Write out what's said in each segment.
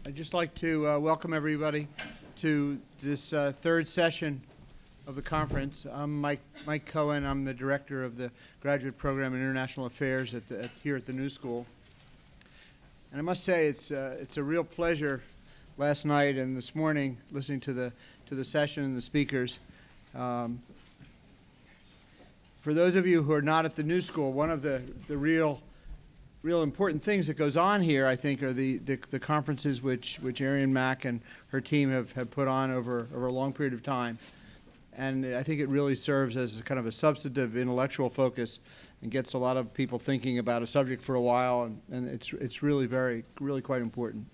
I'd just like to welcome everybody to this third session of the conference. I'm Mike Cohen. I'm the director of the Graduate Program in International Affairs here at the New School. And I must say it's a real pleasure last night and this morning listening to the session and the speakers. For those of you who are not at the New School, one of the real important things that goes on here, I think, are the conferences which Arian Mack and her team have put on over a long period of time. And I think it really serves as kind of a substantive intellectual focus and gets a lot of people thinking about a subject for a while, and it's really really quite important.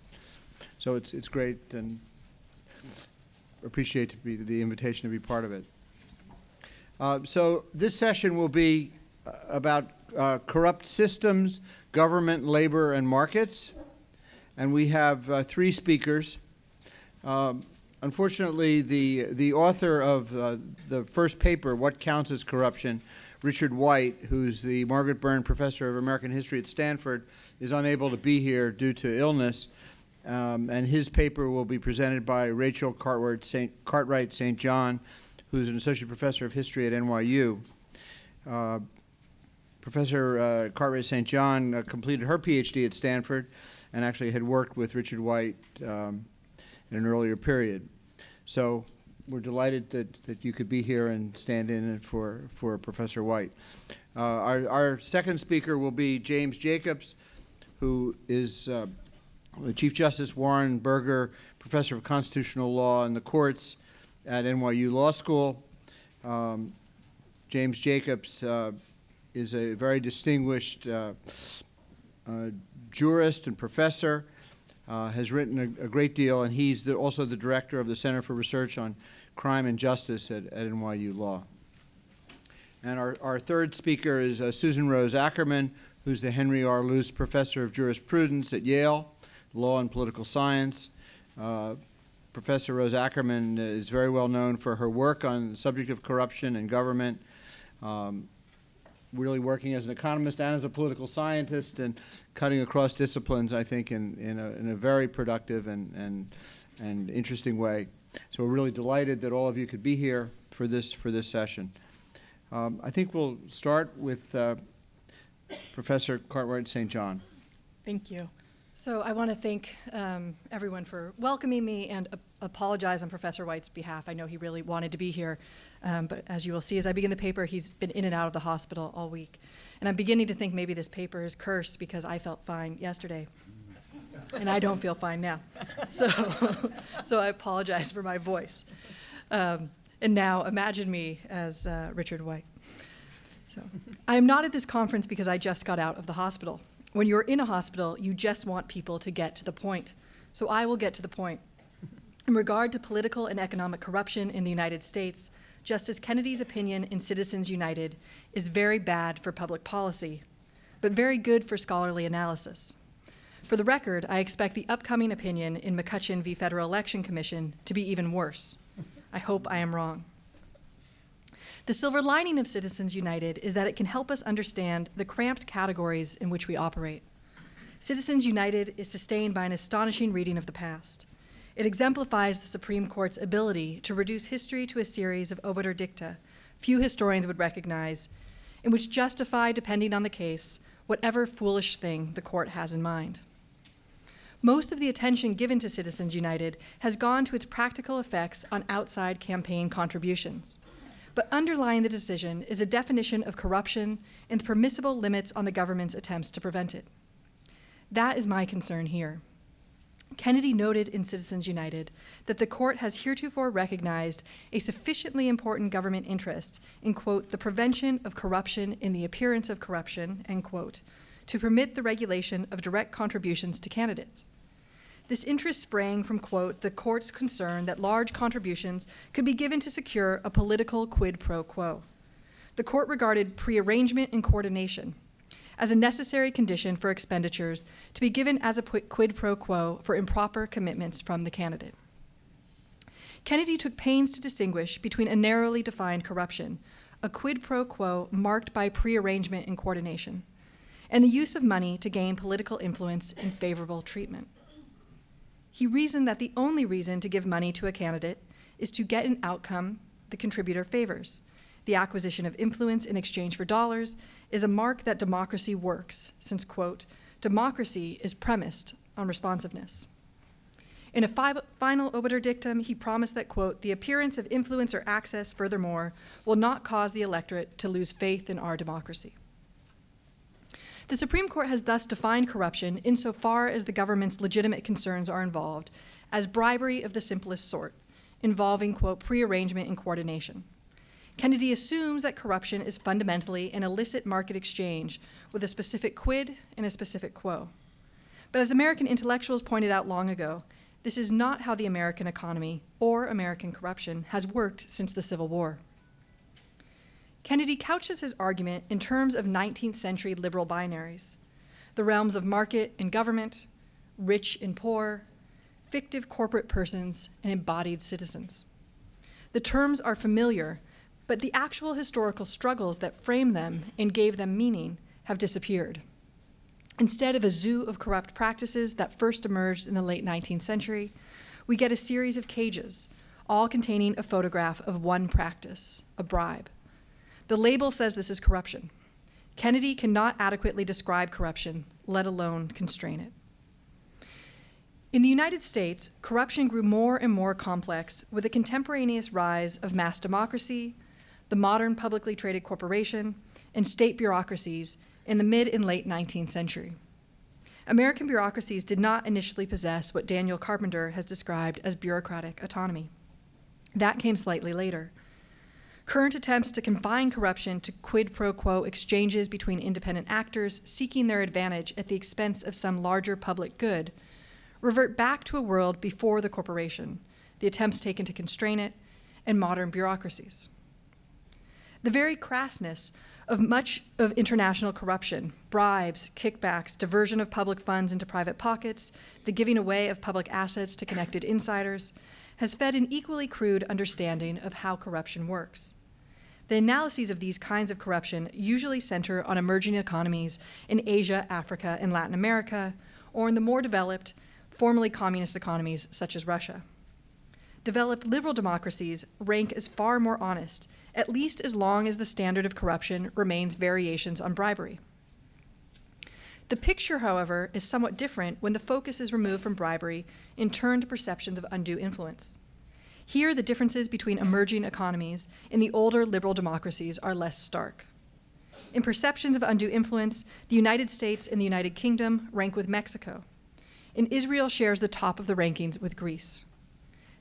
So it's great, and appreciate the invitation to be part of it. So this session will be about corrupt systems, government, labor, and markets. And we have three speakers. Unfortunately, the author of the first paper, What Counts as Corruption, Richard White, who's the Margaret Byrne Professor of American History at Stanford, is unable to be here due to illness. And his paper will be presented by Rachel Cartwright St. John, who's an Associate Professor of History at NYU. Professor Cartwright St. John completed her PhD at Stanford and actually had worked with Richard White in an earlier period. So we're delighted that you could be here and stand in for Professor White. Our second speaker will be James Jacobs, who is the Chief Justice Warren Burger Professor of Constitutional Law and the Courts at NYU Law School. James Jacobs is a very distinguished jurist and professor, has written a great deal, and he's also the director of the Center for Research on Crime and Justice at NYU Law. And our third speaker is Susan Rose-Ackerman, who's the Henry R. Luce Professor of Jurisprudence at Yale, Law and Political Science. Professor Rose-Ackerman is very well known for her work on the subject of corruption and government, really working as an economist and as a political scientist and cutting across disciplines, I think, in a very productive and interesting way. So we're really delighted that all of you could be here for this session. I think we'll start with Professor Cartwright St. John. Thank you. So I want to thank everyone for welcoming me and apologize on Professor White's behalf. I know he really wanted to be here, but as you will see as I begin the paper, he's been in and out of the hospital all week. And I'm beginning to think maybe this paper is cursed because I felt fine yesterday, and I don't feel fine now. So I apologize for my voice. And now imagine me as Richard White. So I am not at this conference because I just got out of the hospital. When you're in a hospital, you just want people to get to the point. So I will get to the point. In regard to political and economic corruption in the United States, Justice Kennedy's opinion in Citizens United is very bad for public policy, but very good for scholarly analysis. For the record, I expect the upcoming opinion in McCutcheon v. Federal Election Commission to be even worse. I hope I am wrong. The silver lining of Citizens United is that it can help us understand the cramped categories in which we operate. Citizens United is sustained by an astonishing reading of the past. It exemplifies the Supreme Court's ability to reduce history to a series of obiter dicta few historians would recognize, and which justify, depending on the case, whatever foolish thing the court has in mind. Most of the attention given to Citizens United has gone to its practical effects on outside campaign contributions. But underlying the decision is a definition of corruption and the permissible limits on the government's attempts to prevent it. That is my concern here. Kennedy noted in Citizens United that the court has heretofore recognized a sufficiently important government interest in, quote, the prevention of corruption in the appearance of corruption, end quote, to permit the regulation of direct contributions to candidates. This interest sprang from, quote, the court's concern that large contributions could be given to secure a political quid pro quo. The court regarded prearrangement and coordination as a necessary condition for expenditures to be given as a quid pro quo for improper commitments from the candidate. Kennedy took pains to distinguish between a narrowly defined corruption, a quid pro quo marked by prearrangement and coordination, and the use of money to gain political influence and favorable treatment. He reasoned that the only reason to give money to a candidate is to get an outcome the contributor favors. The acquisition of influence in exchange for dollars is a mark that democracy works, since, quote, democracy is premised on responsiveness. In a final obiter dictum, he promised that, quote, the appearance of influence or access, furthermore, will not cause the electorate to lose faith in our democracy. The Supreme Court has thus defined corruption insofar as the government's legitimate concerns are involved as bribery of the simplest sort, involving, quote, prearrangement and coordination. Kennedy assumes that corruption is fundamentally an illicit market exchange with a specific quid and a specific quo. But as American intellectuals pointed out long ago, this is not how the American economy or American corruption has worked since the Civil War. Kennedy couches his argument in terms of 19th century liberal binaries, the realms of market and government, rich and poor, fictive corporate persons, and embodied citizens. The terms are familiar, but the actual historical struggles that frame them and gave them meaning have disappeared. Instead of a zoo of corrupt practices that first emerged in the late 19th century, we get a series of cages, all containing a photograph of one practice, a bribe. The label says this is corruption. Kennedy cannot adequately describe corruption, let alone constrain it. In the United States, corruption grew more and more complex with the contemporaneous rise of mass democracy, the modern publicly traded corporation, and state bureaucracies in the mid and late 19th century. American bureaucracies did not initially possess what Daniel Carpenter has described as bureaucratic autonomy. That came slightly later. Current attempts to confine corruption to quid pro quo exchanges between independent actors seeking their advantage at the expense of some larger public good revert back to a world before the corporation, the attempts taken to constrain it, and modern bureaucracies. The very crassness of much of international corruption, bribes, kickbacks, diversion of public funds into private pockets, the giving away of public assets to connected insiders, has fed an equally crude understanding of how corruption works. The analyses of these kinds of corruption usually center on emerging economies in Asia, Africa, and Latin America, or in the more developed, formerly communist economies such as Russia. Developed liberal democracies rank as far more honest, at least as long as the standard of corruption remains variations on bribery. The picture, however, is somewhat different when the focus is removed from bribery and turned to perceptions of undue influence. Here, the differences between emerging economies and the older liberal democracies are less stark. In perceptions of undue influence, the United States and the United Kingdom rank with Mexico, and Israel shares the top of the rankings with Greece.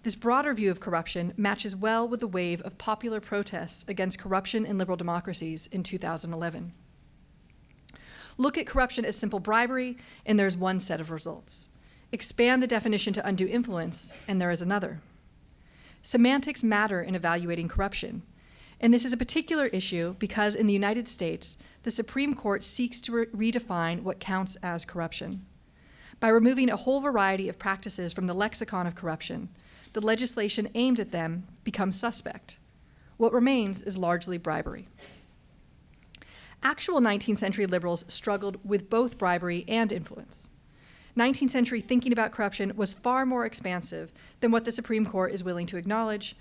This broader view of corruption matches well with the wave of popular protests against corruption in liberal democracies in 2011. Look at corruption as simple bribery, and there's one set of results. Expand the definition to undue influence, and there is another. Semantics matter in evaluating corruption, and this is a particular issue because in the United States, the Supreme Court seeks to redefine what counts as corruption. By removing a whole variety of practices from the lexicon of corruption, the legislation aimed at them becomes suspect. What remains is largely bribery. Actual 19th century liberals struggled with both bribery and influence. 19th century thinking about corruption was far more expansive than what the Supreme Court is willing to acknowledge,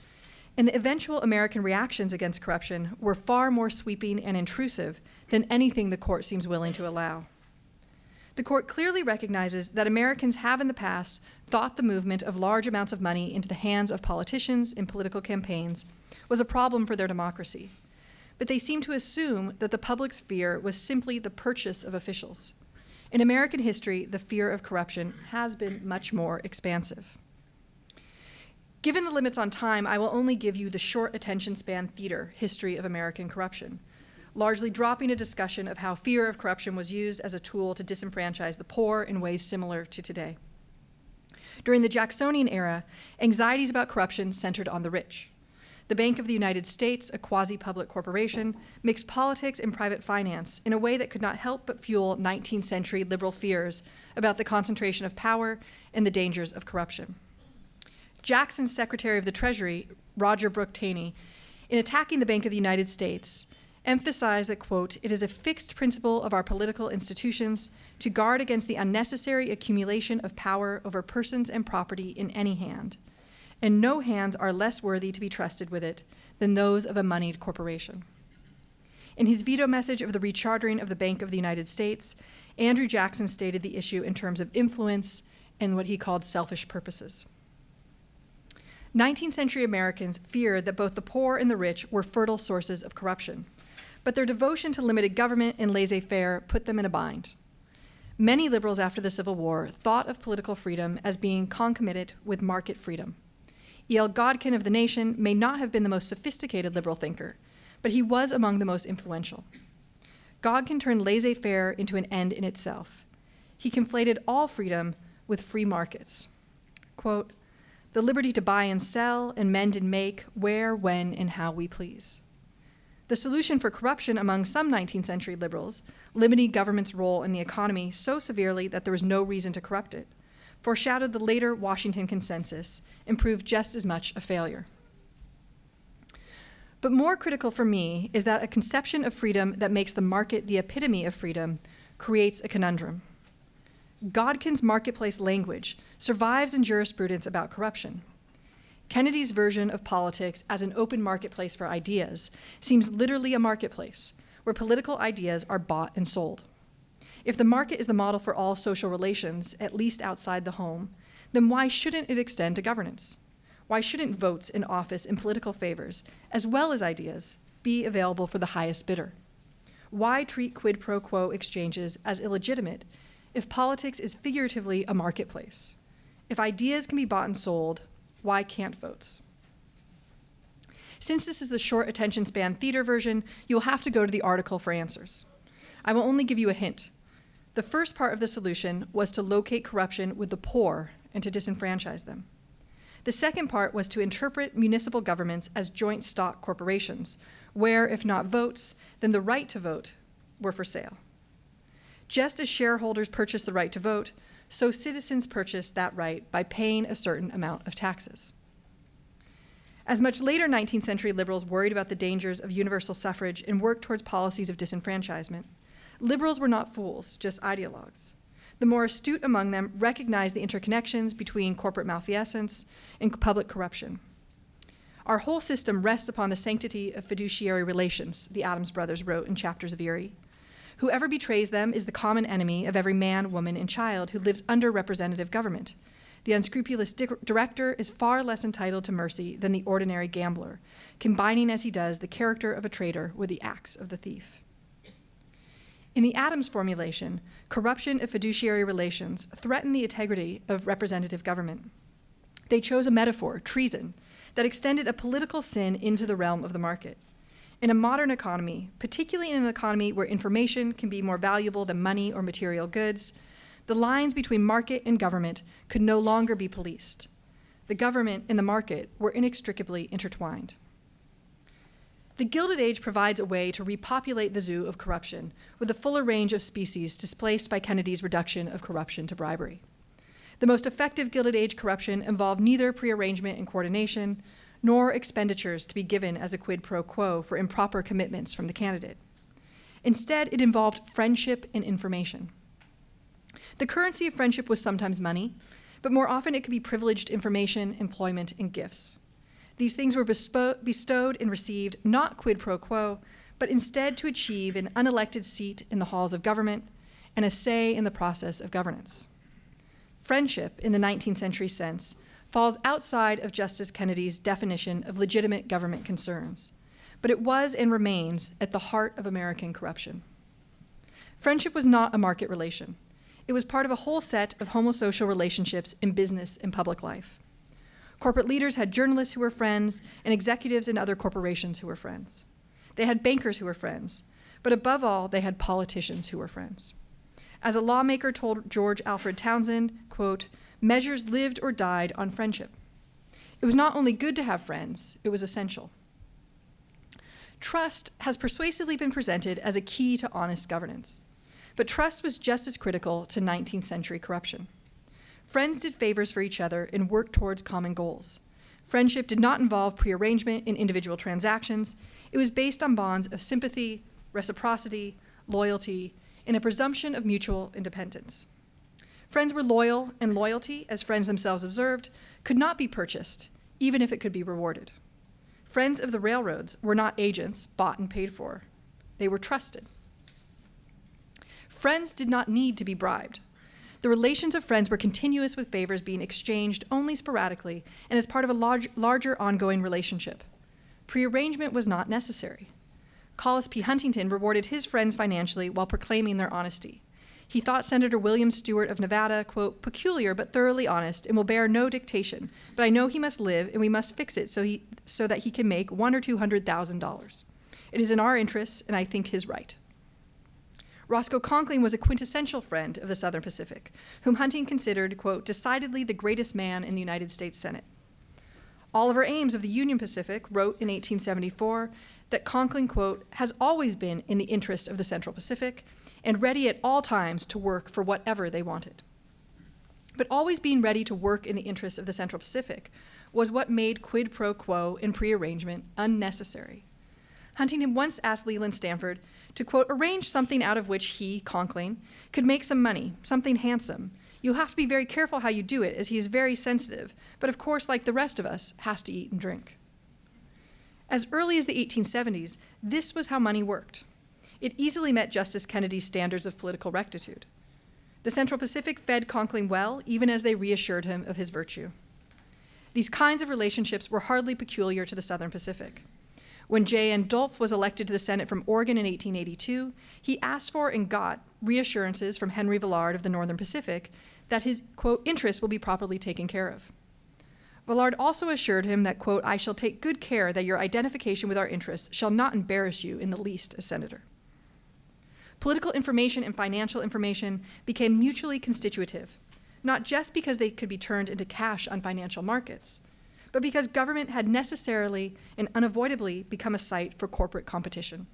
and the eventual American reactions against corruption were far more sweeping and intrusive than anything the court seems willing to allow. The court clearly recognizes that Americans have in the past thought the movement of large amounts of money into the hands of politicians in political campaigns was a problem for their democracy, but they seem to assume that the public's fear was simply the purchase of officials. In American history, the fear of corruption has been much more expansive. Given the limits on time, I will only give you the short attention span theater history of American corruption, largely dropping a discussion of how fear of corruption was used as a tool to disenfranchise the poor in ways similar to today. During the Jacksonian era, anxieties about corruption centered on the rich. The Bank of the United States, a quasi-public corporation, mixed politics and private finance in a way that could not help but fuel 19th century liberal fears about the concentration of power and the dangers of corruption. Jackson's Secretary of the Treasury, Roger Brooke Taney, in attacking the Bank of the United States emphasized that, quote, "It is a fixed principle of our political institutions to guard against the unnecessary accumulation of power over persons and property in any hand, and no hands are less worthy to be trusted with it than those of a moneyed corporation." In his veto message of the rechartering of the Bank of the United States, Andrew Jackson stated the issue in terms of influence and what he called selfish purposes. 19th century Americans feared that both the poor and the rich were fertile sources of corruption, but their devotion to limited government and laissez-faire put them in a bind. Many liberals after the Civil War thought of political freedom as being concomitant with market freedom. E.L. Godkin of The Nation may not have been the most sophisticated liberal thinker, but he was among the most influential. Godkin turned laissez-faire into an end in itself. He conflated all freedom with free markets. Quote, "The liberty to buy and sell and mend and make where, when, and how we please." The solution for corruption among some 19th century liberals, limiting government's role in the economy so severely that there was no reason to corrupt it, foreshadowed the later Washington Consensus and proved just as much a failure. But more critical for me is that a conception of freedom that makes the market the epitome of freedom creates a conundrum. Godkin's marketplace language survives in jurisprudence about corruption. Kennedy's version of politics as an open marketplace for ideas seems literally a marketplace where political ideas are bought and sold. If the market is the model for all social relations, at least outside the home, then why shouldn't it extend to governance? Why shouldn't votes in office and political favors, as well as ideas, be available for the highest bidder? Why treat quid pro quo exchanges as illegitimate if politics is figuratively a marketplace? If ideas can be bought and sold, why can't votes? Since this is the short attention span theater version, you'll have to go to the article for answers. I will only give you a hint. The first part of the solution was to locate corruption with the poor and to disenfranchise them. The second part was to interpret municipal governments as joint stock corporations, where, if not votes, then the right to vote were for sale. Just as shareholders purchase the right to vote, so citizens purchase that right by paying a certain amount of taxes. As much later 19th century liberals worried about the dangers of universal suffrage and worked towards policies of disenfranchisement, liberals were not fools, just ideologues. The more astute among them recognized the interconnections between corporate malfeasance and public corruption. "Our whole system rests upon the sanctity of fiduciary relations," the Adams brothers wrote in Chapters of Erie. "Whoever betrays them is the common enemy of every man, woman, and child who lives under representative government. The unscrupulous director is far less entitled to mercy than the ordinary gambler, combining as he does the character of a traitor with the acts of the thief." In the Adams formulation, corruption of fiduciary relations threatened the integrity of representative government. They chose a metaphor, treason, that extended a political sin into the realm of the market. In a modern economy, particularly in an economy where information can be more valuable than money or material goods, the lines between market and government could no longer be policed. The government and the market were inextricably intertwined. The Gilded Age provides a way to repopulate the zoo of corruption with a fuller range of species displaced by Kennedy's reduction of corruption to bribery. The most effective Gilded Age corruption involved neither prearrangement and coordination, nor expenditures to be given as a quid pro quo for improper commitments from the candidate. Instead, it involved friendship and information. The currency of friendship was sometimes money, but more often it could be privileged information, employment, and gifts. These things were bestowed and received not quid pro quo, but instead to achieve an unelected seat in the halls of government and a say in the process of governance. Friendship, in the 19th century sense, falls outside of Justice Kennedy's definition of legitimate government concerns, but it was and remains at the heart of American corruption. Friendship was not a market relation. It was part of a whole set of homosocial relationships in business and public life. Corporate leaders had journalists who were friends and executives in other corporations who were friends. They had bankers who were friends, but above all, they had politicians who were friends. As a lawmaker told George Alfred Townsend, quote, "Measures lived or died on friendship." It was not only good to have friends, it was essential. Trust has persuasively been presented as a key to honest governance, but trust was just as critical to 19th century corruption. Friends did favors for each other and worked towards common goals. Friendship did not involve prearrangement in individual transactions. It was based on bonds of sympathy, reciprocity, loyalty, and a presumption of mutual independence. Friends were loyal, and loyalty, as friends themselves observed, could not be purchased, even if it could be rewarded. Friends of the railroads were not agents bought and paid for. They were trusted. Friends did not need to be bribed. The relations of friends were continuous, with favors being exchanged only sporadically and as part of a larger ongoing relationship. Prearrangement was not necessary. Collis P. Huntington rewarded his friends financially while proclaiming their honesty. He thought Senator William Stewart of Nevada, quote, peculiar but thoroughly honest and will bear no dictation, but I know he must live and we must fix it so that he can make $100,000 or $200,000. It is in our interests, and I think his right. Roscoe Conkling was a quintessential friend of the Southern Pacific, whom Hunting considered, quote, decidedly the greatest man in the United States Senate. Oliver Ames of the Union Pacific wrote in 1874 that Conkling, quote, has always been in the interest of the Central Pacific and ready at all times to work for whatever they wanted. But always being ready to work in the interests of the Central Pacific was what made quid pro quo and prearrangement unnecessary. Huntington once asked Leland Stanford to, quote, arrange something out of which he, Conkling, could make some money, something handsome. You'll have to be very careful how you do it, as he is very sensitive, but of course, like the rest of us, has to eat and drink. As early as the 1870s, this was how money worked. It easily met Justice Kennedy's standards of political rectitude. The Central Pacific fed Conkling well, even as they reassured him of his virtue. These kinds of relationships were hardly peculiar to the Southern Pacific. When J.N. Dolph was elected to the Senate from Oregon in 1882, he asked for and got reassurances from Henry Villard of the Northern Pacific that his, quote, interests will be properly taken care of. Villard also assured him that, quote, I shall take good care that your identification with our interests shall not embarrass you in the least as senator. Political information and financial information became mutually constitutive, not just because they could be turned into cash on financial markets, but because government had necessarily and unavoidably become a site for corporate competition.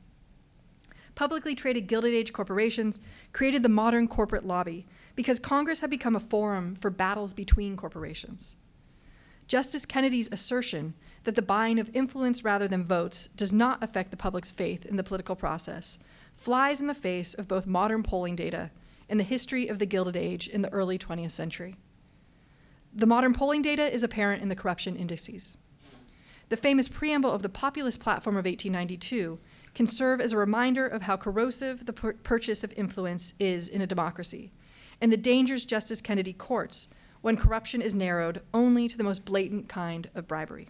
Publicly traded Gilded Age corporations created the modern corporate lobby because Congress had become a forum for battles between corporations. Justice Kennedy's assertion that the buying of influence rather than votes does not affect the public's faith in the political process flies in the face of both modern polling data and the history of the Gilded Age in the early 20th century. The modern polling data is apparent in the corruption indices. The famous preamble of the populist platform of 1892 can serve as a reminder of how corrosive the purchase of influence is in a democracy, and the dangers Justice Kennedy courts when corruption is narrowed only to the most blatant kind of bribery.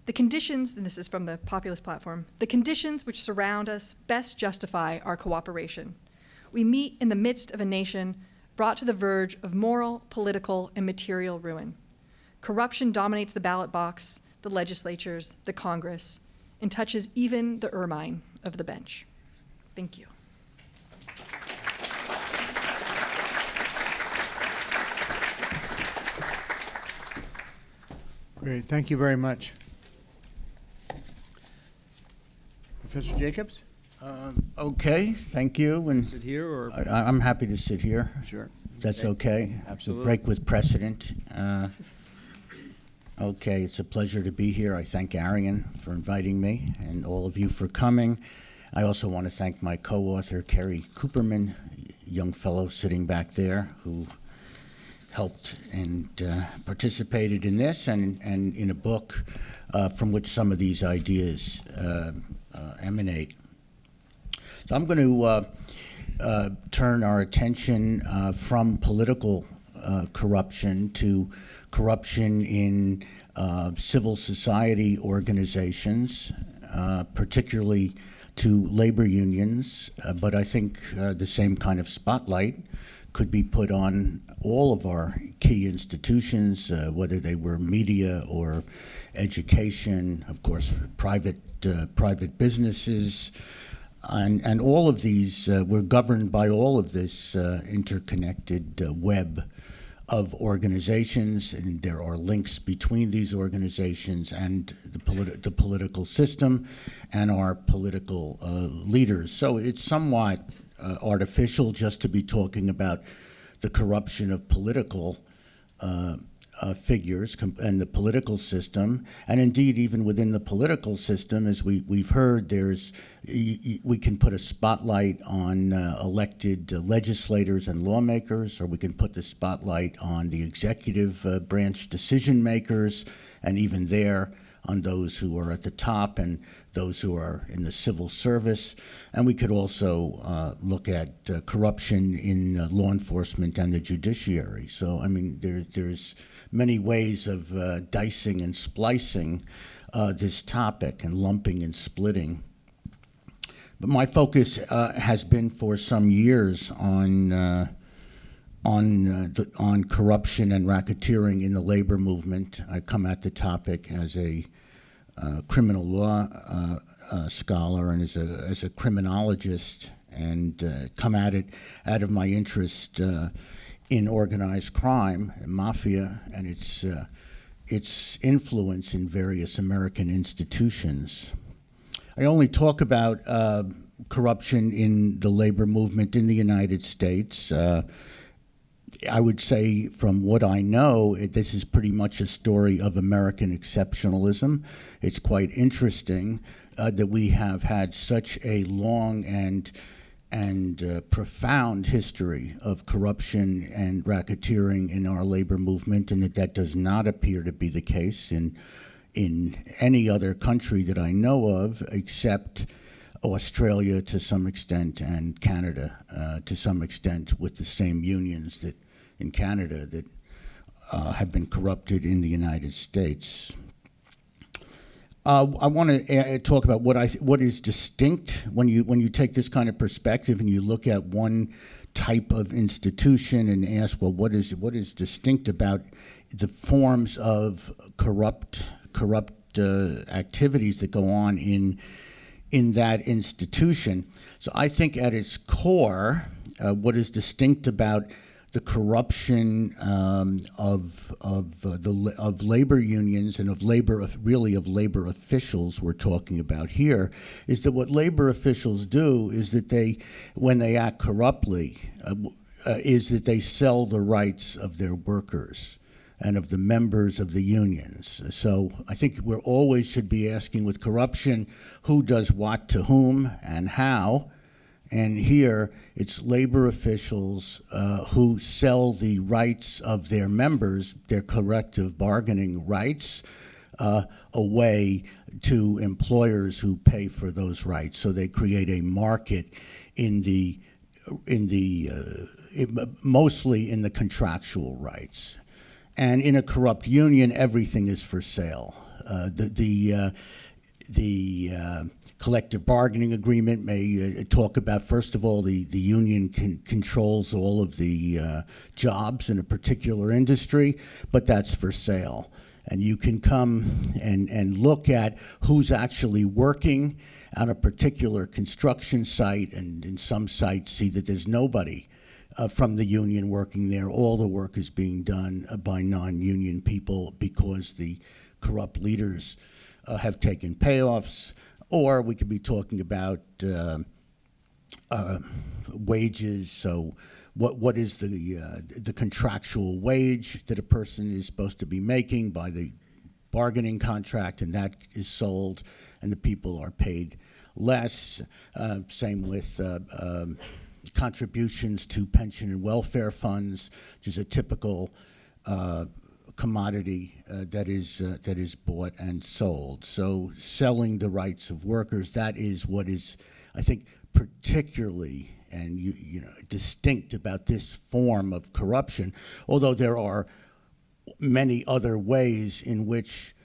The conditions, and this is from the populist platform, the conditions which surround us best justify our cooperation. We meet in the midst of a nation brought to the verge of moral, political, and material ruin. Corruption dominates the ballot box, the legislatures, the Congress, and touches even the ermine of the bench. Thank you. Great, thank you very much. Professor Jacobs, Okay, thank you, and sit here or? I'm happy to sit here. Sure. If that's okay. Absolutely. Break with precedent. Okay, it's a pleasure to be here. I thank Arian for inviting me and all of you for coming. I also want to thank my co-author, Kerry Cooperman, young fellow sitting back there, who helped and participated in this and in a book from which some of these ideas emanate. So I'm going to turn our attention from political corruption to corruption in civil society organizations, particularly to labor unions, but I think the same kind of spotlight could be put on all of our key institutions, whether they were media or education, of course, private businesses, and all of these were governed by all of this interconnected web of organizations, and there are links between these organizations and the political system and our political leaders. So it's somewhat artificial just to be talking about the corruption of political figures and the political system, and indeed even within the political system, as we've heard, we can put a spotlight on elected legislators and lawmakers, or we can put the spotlight on the executive branch decision makers, and even there on those who are at the top and those who are in the civil service. And we could also look at corruption in law enforcement and the judiciary. So, I mean, there's many ways of dicing and splicing this topic and lumping and splitting. But my focus has been for some years on corruption and racketeering in the labor movement. I come at the topic as a criminal law scholar and as a criminologist, and come at it out of my interest in organized crime, and mafia, and its influence in various American institutions. I only talk about corruption in the labor movement in the United States. I would say, from what I know, this is pretty much a story of American exceptionalism. It's quite interesting that we have had such a long and profound history of corruption and racketeering in our labor movement, and that does not appear to be the case in any other country that I know of, except Australia to some extent and Canada to some extent, with the same unions that in Canada that have been corrupted in the United States. I want to talk about what is distinct when you take this kind of perspective and you look at one type of institution and ask, well, what is distinct about the forms of corrupt activities that go on in that institution. So I think at its core, what is distinct about the corruption of labor unions and of labor officials we're talking about here is that what labor officials do is that when they act corruptly, is that they sell the rights of their workers and of the members of the unions. So I think we always should be asking with corruption, who does what to whom and how? And here, it's labor officials who sell the rights of their members, their collective bargaining rights, away to employers who pay for those rights. So they create a market mostly in the contractual rights. And in a corrupt union, everything is for sale. The collective bargaining agreement may talk about, first of all, the union controls all of the jobs in a particular industry, but that's for sale. And you can come and look at who's actually working on a particular construction site, and in some sites see that there's nobody from the union working there. All the work is being done by non-union people because the corrupt leaders have taken payoffs. Or we could be talking about wages. So what is the contractual wage that a person is supposed to be making by the bargaining contract, and that is sold, and the people are paid less. Same with contributions to pension and welfare funds, which is a typical commodity that is bought and sold. So selling the rights of workers, that is what is, I think, particularly and distinct about this form of corruption, although there are many other ways in which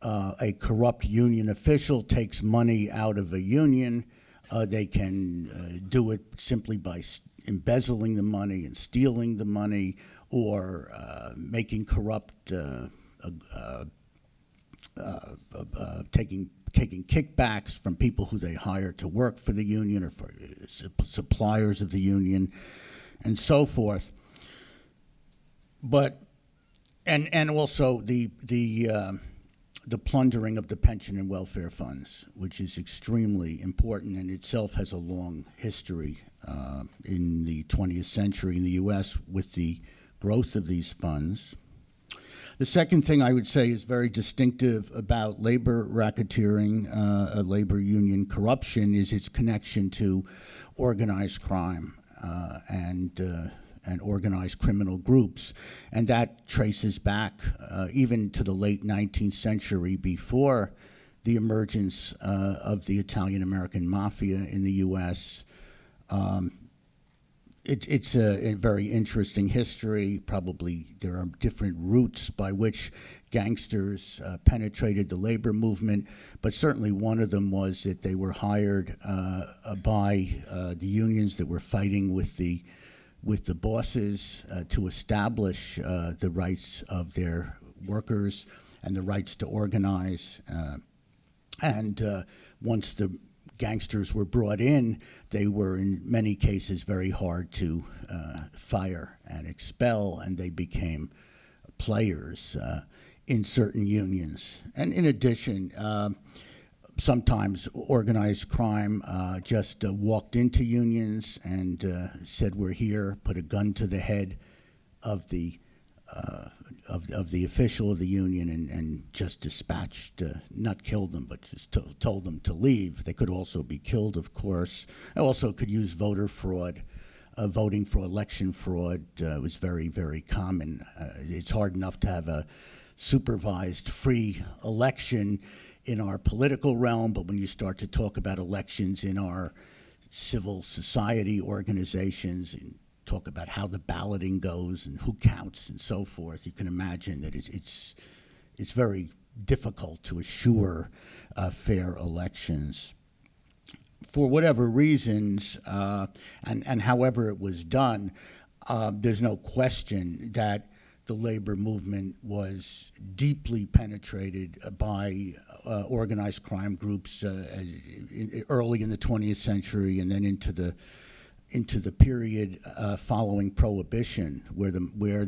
a corrupt union official takes money out of a union. They can do it simply by embezzling the money and stealing the money, or making corrupt, taking kickbacks from people who they hire to work for the union or for suppliers of the union, and so forth. But and also the plundering of the pension and welfare funds, which is extremely important and itself has a long history in the 20th century in the U.S. with the growth of these funds. The second thing I would say is very distinctive about labor racketeering, labor union corruption, is its connection to organized crime and organized criminal groups. And that traces back even to the late 19th century, before the emergence of the Italian-American mafia in the U.S. It's a very interesting history. Probably there are different routes by which gangsters penetrated the labor movement, but certainly one of them was that they were hired by the unions that were fighting with the bosses to establish the rights of their workers and the rights to organize. And once the gangsters were brought in, they were in many cases very hard to fire and expel, and they became players in certain unions. And in addition, sometimes organized crime just walked into unions and said, "We're here," put a gun to the head of the official of the union and just dispatched, not killed them, but just told them to leave. They could also be killed, of course. They also could use voter fraud. Voting for election fraud was very, very common. It's hard enough to have a supervised free election in our political realm, but when you start to talk about elections in our civil society organizations and talk about how the balloting goes and who counts and so forth, you can imagine that it's very difficult to assure fair elections. For whatever reasons, and however it was done, there's no question that the labor movement was deeply penetrated by organized crime groups early in the 20th century and then into the period following Prohibition, where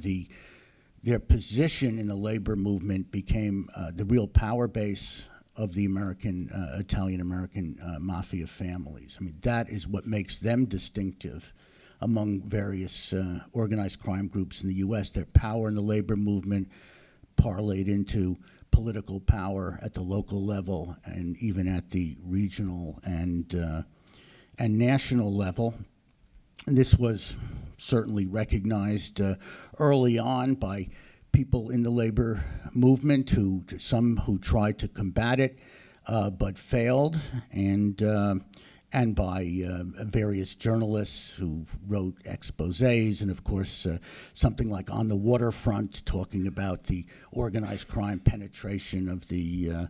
their position in the labor movement became the real power base of the Italian-American mafia families. I mean, that is what makes them distinctive among various organized crime groups in the U.S. Their power in the labor movement parlayed into political power at the local level and even at the regional and national level. And this was certainly recognized early on by people in the labor movement, some who tried to combat it but failed, and by various journalists who wrote exposés, and of course something like On the Waterfront, talking about the organized crime penetration of the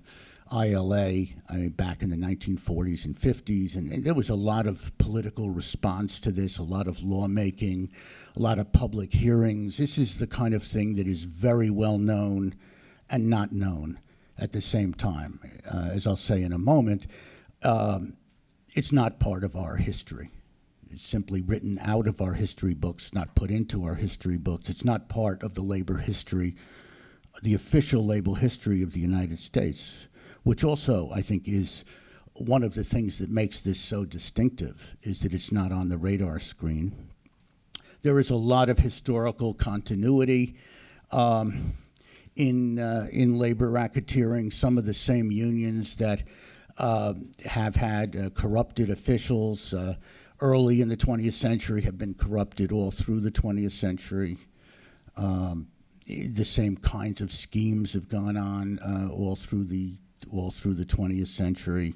ILA back in the 1940s and 50s, and there was a lot of political response to this, a lot of lawmaking, a lot of public hearings. This is the kind of thing that is very well known and not known at the same time. As I'll say in a moment, it's not part of our history. It's simply written out of our history books, not put into our history books. It's not part of the labor history, the official labor history of the United States, which also, I think, is one of the things that makes this so distinctive, is that it's not on the radar screen. There is a lot of historical continuity in labor racketeering. Some of the same unions that have had corrupted officials early in the 20th century have been corrupted all through the 20th century. The same kinds of schemes have gone on all through the 20th century.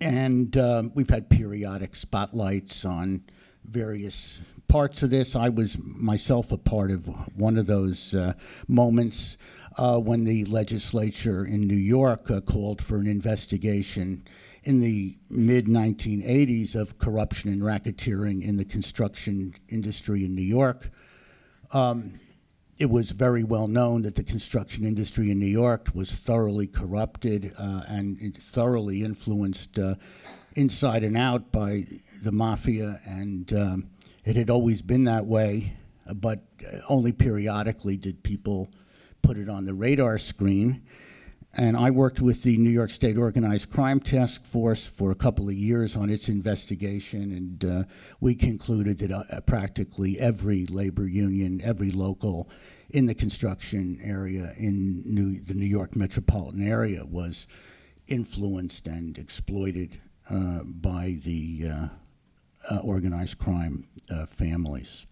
And we've had periodic spotlights on various parts of this. I was myself a part of one of those moments when the legislature in New York called for an investigation in the mid-1980s of corruption and racketeering in the construction industry in New York. It was very well known that the construction industry in New York was thoroughly corrupted and thoroughly influenced inside and out by the mafia, and it had always been that way, but only periodically did people put it on the radar screen. And I worked with the New York State Organized Crime Task Force for a couple of years on its investigation, and we concluded that practically every labor union, every local in the construction area in the New York metropolitan area was influenced and exploited by the organized crime families.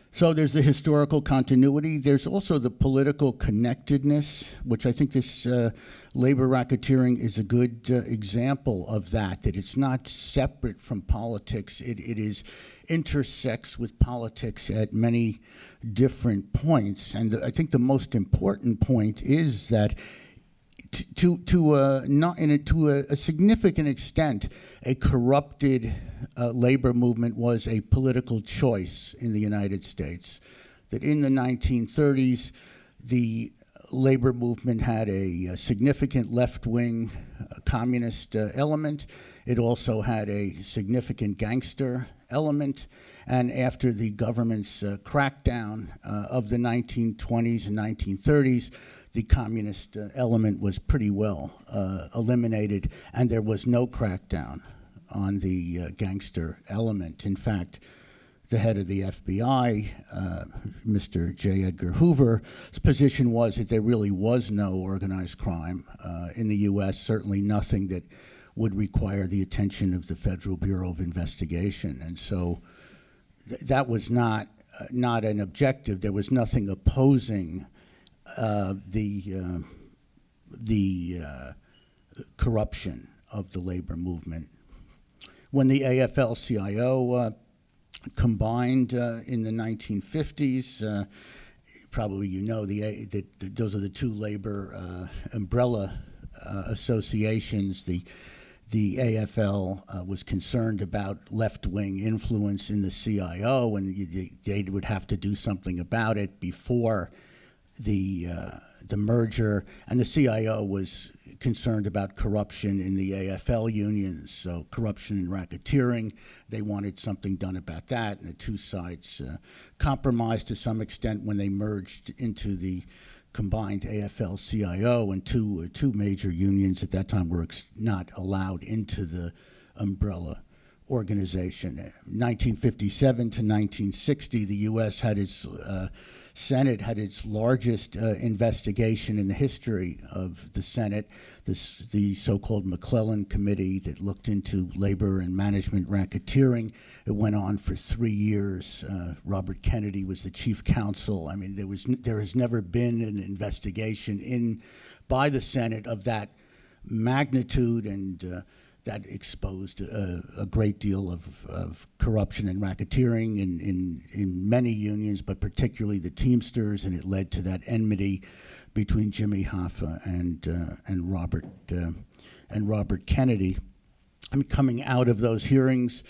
So there's the historical continuity. There's also the political connectedness, which I think this labor racketeering is a good example of that it's not separate from politics. It is intersects with politics at many different points. And I think the most important point is that to a significant extent, a corrupted labor movement was a political choice in the United States. That in the 1930s, the labor movement had a significant left-wing communist element. It also had a significant gangster element. And after the government's crackdown of the 1920s and 1930s, the communist element was pretty well eliminated, and there was no crackdown on the gangster element. In fact, the head of the FBI, Mr. J. Edgar Hoover's position was that there really was no organized crime in the U.S., certainly nothing that would require the attention of the Federal Bureau of Investigation. And so that was not an objective. There was nothing opposing the corruption of the labor movement. When the AFL-CIO combined in the 1950s, probably you know that those are the two labor umbrella associations. The AFL was concerned about left-wing influence in the CIO, and they would have to do something about it before the merger, and the CIO was concerned about corruption in the AFL unions, so corruption and racketeering. They wanted something done about that, and the two sides compromised to some extent when they merged into the combined AFL-CIO, and two major unions at that time were not allowed into the umbrella organization. 1957 to 1960, the U.S. had its Senate had its largest investigation in the history of the Senate, the so-called McClellan Committee that looked into labor and management racketeering. It went on for 3 years. Robert Kennedy was the chief counsel. I mean, there has never been an investigation by the Senate of that magnitude, and that exposed a great deal of corruption and racketeering in many unions, but particularly the Teamsters, and it led to that enmity between Jimmy Hoffa and Robert Kennedy. I mean, coming out of those hearings,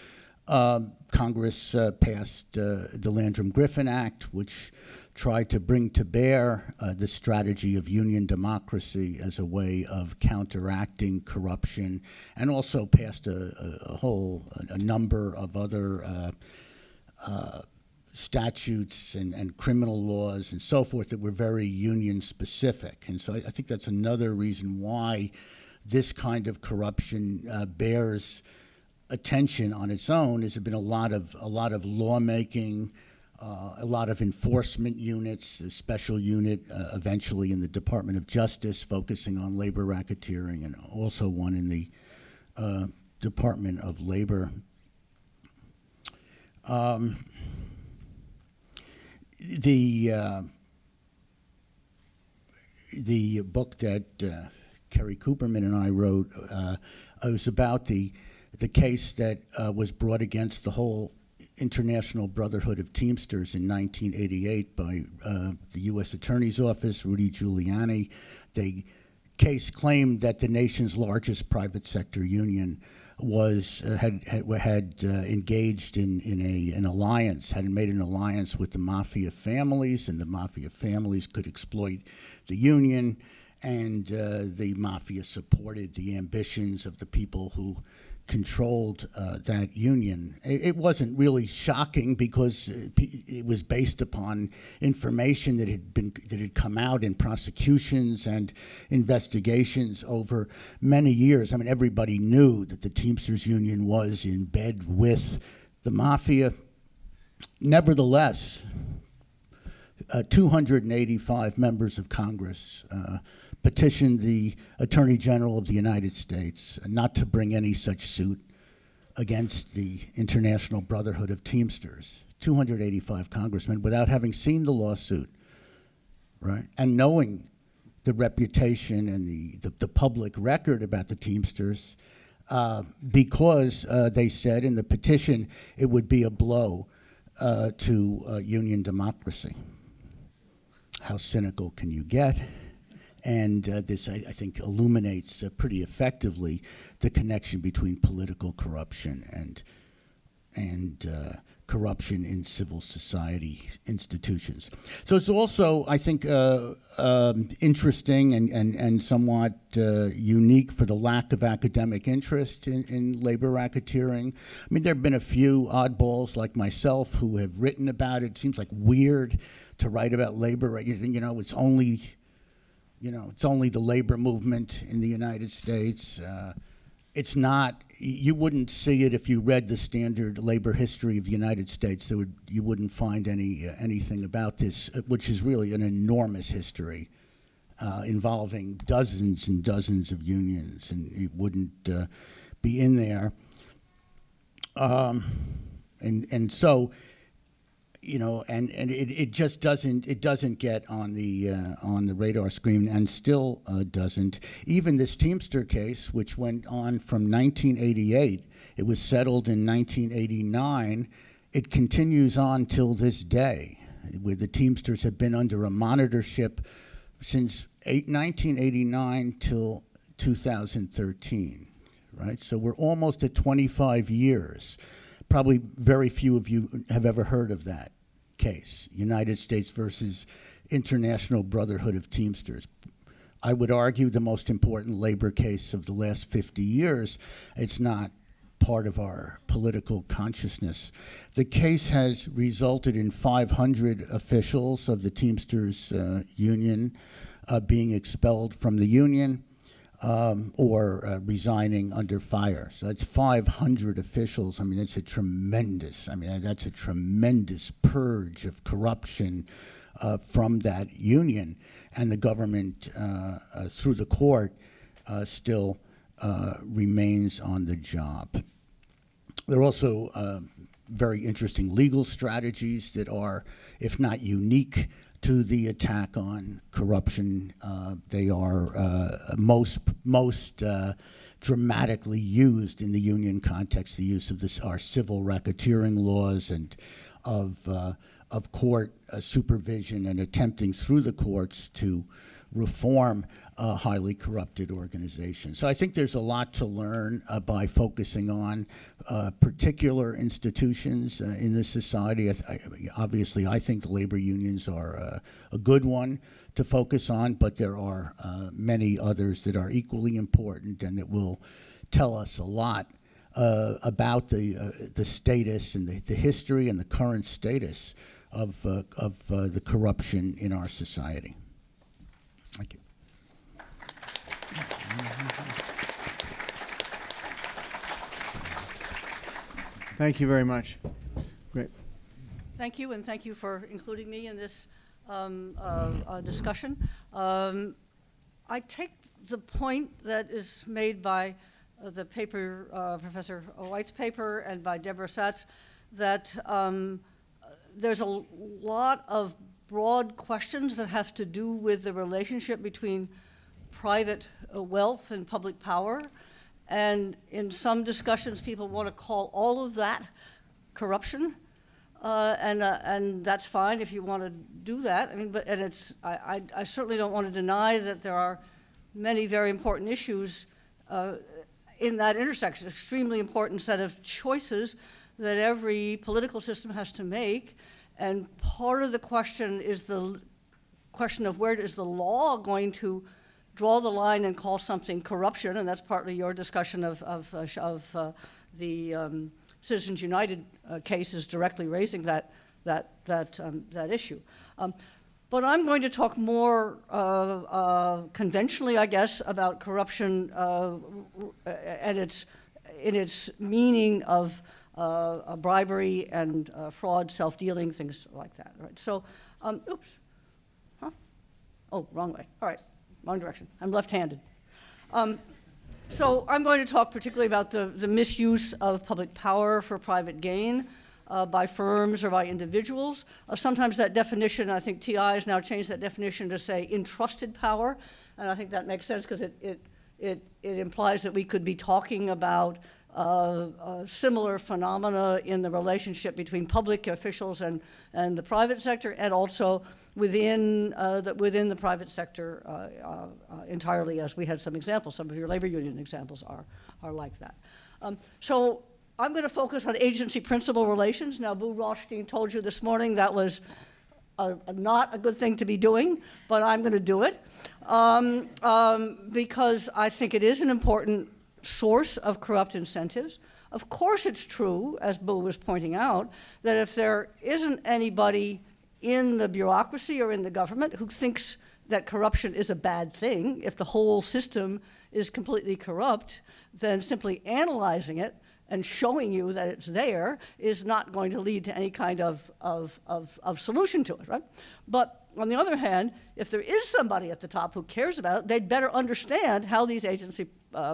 Congress passed the Landrum-Griffin Act, which tried to bring to bear the strategy of union democracy as a way of counteracting corruption, and also passed a number of other statutes and criminal laws and so forth that were very union specific. And so I think that's another reason why this kind of corruption bears attention on its own. There's been a lot of lawmaking, a lot of enforcement units, a special unit eventually in the Department of Justice focusing on labor racketeering, and also one in the Department of Labor. The book that Kerry Cooperman and I wrote was about the case that was brought against the whole International Brotherhood of Teamsters in 1988 by the U.S. Attorney's Office, Rudy Giuliani. The case claimed that the nation's largest private sector union had engaged in an alliance, had made an alliance with the mafia families, and the mafia families could exploit the union, and the mafia supported the ambitions of the people who controlled that union. It wasn't really shocking because it was based upon information that had come out in prosecutions and investigations over many years. I mean, everybody knew that the Teamsters Union was in bed with the mafia. Nevertheless, 285 members of Congress petitioned the Attorney General of the United States not to bring any such suit against the International Brotherhood of Teamsters. 285 congressmen without having seen the lawsuit, right? And knowing the reputation and the public record about the Teamsters, because they said in the petition it would be a blow to union democracy. How cynical can you get? And this, I think, illuminates pretty effectively the connection between political corruption and corruption in civil society institutions. So it's also, I think, interesting and somewhat unique for the lack of academic interest in labor racketeering. I mean, there have been a few oddballs like myself who have written about it. It seems like weird to write about labor racketeering. You know, it's only the labor movement in the United States. It's not, you wouldn't see it if you read the standard labor history of the United States. You wouldn't find anything about this, which is really an enormous history involving dozens and dozens of unions, and it wouldn't be in there. And so, you know, and it just doesn't get on the radar screen, and still doesn't. Even this Teamster case, which went on from 1988, it was settled in 1989. It continues on till this day, where the Teamsters have been under a monitorship since 1989 till 2013, right? So we're almost at 25 years. Probably very few of you have ever heard of that case, United States versus International Brotherhood of Teamsters. I would argue the most important labor case of the last 50 years. It's not part of our political consciousness. The case has resulted in 500 officials of the Teamsters Union being expelled from the union or resigning under fire. So that's 500 officials. I mean, that's a tremendous purge of corruption from that union. And the government, through the court, still remains on the job. There are also very interesting legal strategies that are, if not unique to the attack on corruption, they are most dramatically used in the union context, the use of our civil racketeering laws and of court supervision and attempting through the courts to reform highly corrupted organizations. So I think there's a lot to learn by focusing on particular institutions in this society. Obviously, I think the labor unions are a good one to focus on, but there are many others that are equally important and that will tell us a lot about the status and the history and the current status of the corruption in our society. Thank you. Thank you very much. Great. Thank you, and thank you for including me in this discussion. I take the point that is made by the paper, Professor White's paper, and by Debra Satz, that there's a lot of broad questions that have to do with the relationship between private wealth and public power. And in some discussions, people want to call all of that corruption. And that's fine if you want to do that. I mean, I certainly don't want to deny that there are many very important issues in that intersection, extremely important set of choices that every political system has to make. And part of the question is the question of where is the law going to draw the line and call something corruption, and that's partly your discussion of the Citizens United case is directly raising that issue. But I'm going to talk more conventionally, I guess, about corruption and in its meaning of bribery and fraud, self-dealing, things like that. Right? So, oops, huh? Oh, wrong way. All right, wrong direction. I'm left-handed. So I'm going to talk particularly about the misuse of public power for private gain by firms or by individuals. Sometimes that definition, I think TI has now changed that definition to say entrusted power, and I think that makes sense because it implies that we could be talking about similar phenomena in the relationship between public officials and the private sector, and also within the private sector entirely, as we had some examples. Some of your labor union examples are like that. So I'm going to focus on agency-principal relations. Now, Boo Rothstein told you this morning that was not a good thing to be doing, but I'm going to do it because I think it is an important source of corrupt incentives. Of course it's true, as Boo was pointing out, that if there isn't anybody in the bureaucracy or in the government who thinks that corruption is a bad thing, if the whole system is completely corrupt, then simply analyzing it and showing you that it's there is not going to lead to any kind of solution to it, right? But on the other hand, if there is somebody at the top who cares about it, they'd better understand how these agency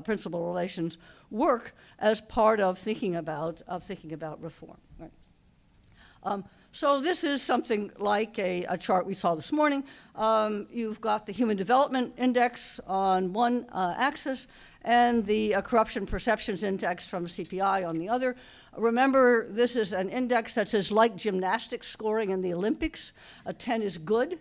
principal relations work as part of thinking about reform, right? So this is something like a chart we saw this morning. You've got the Human Development Index on one axis and the Corruption Perceptions Index from CPI on the other. Remember, this is an index that says like gymnastics scoring in the Olympics. A 10 is good.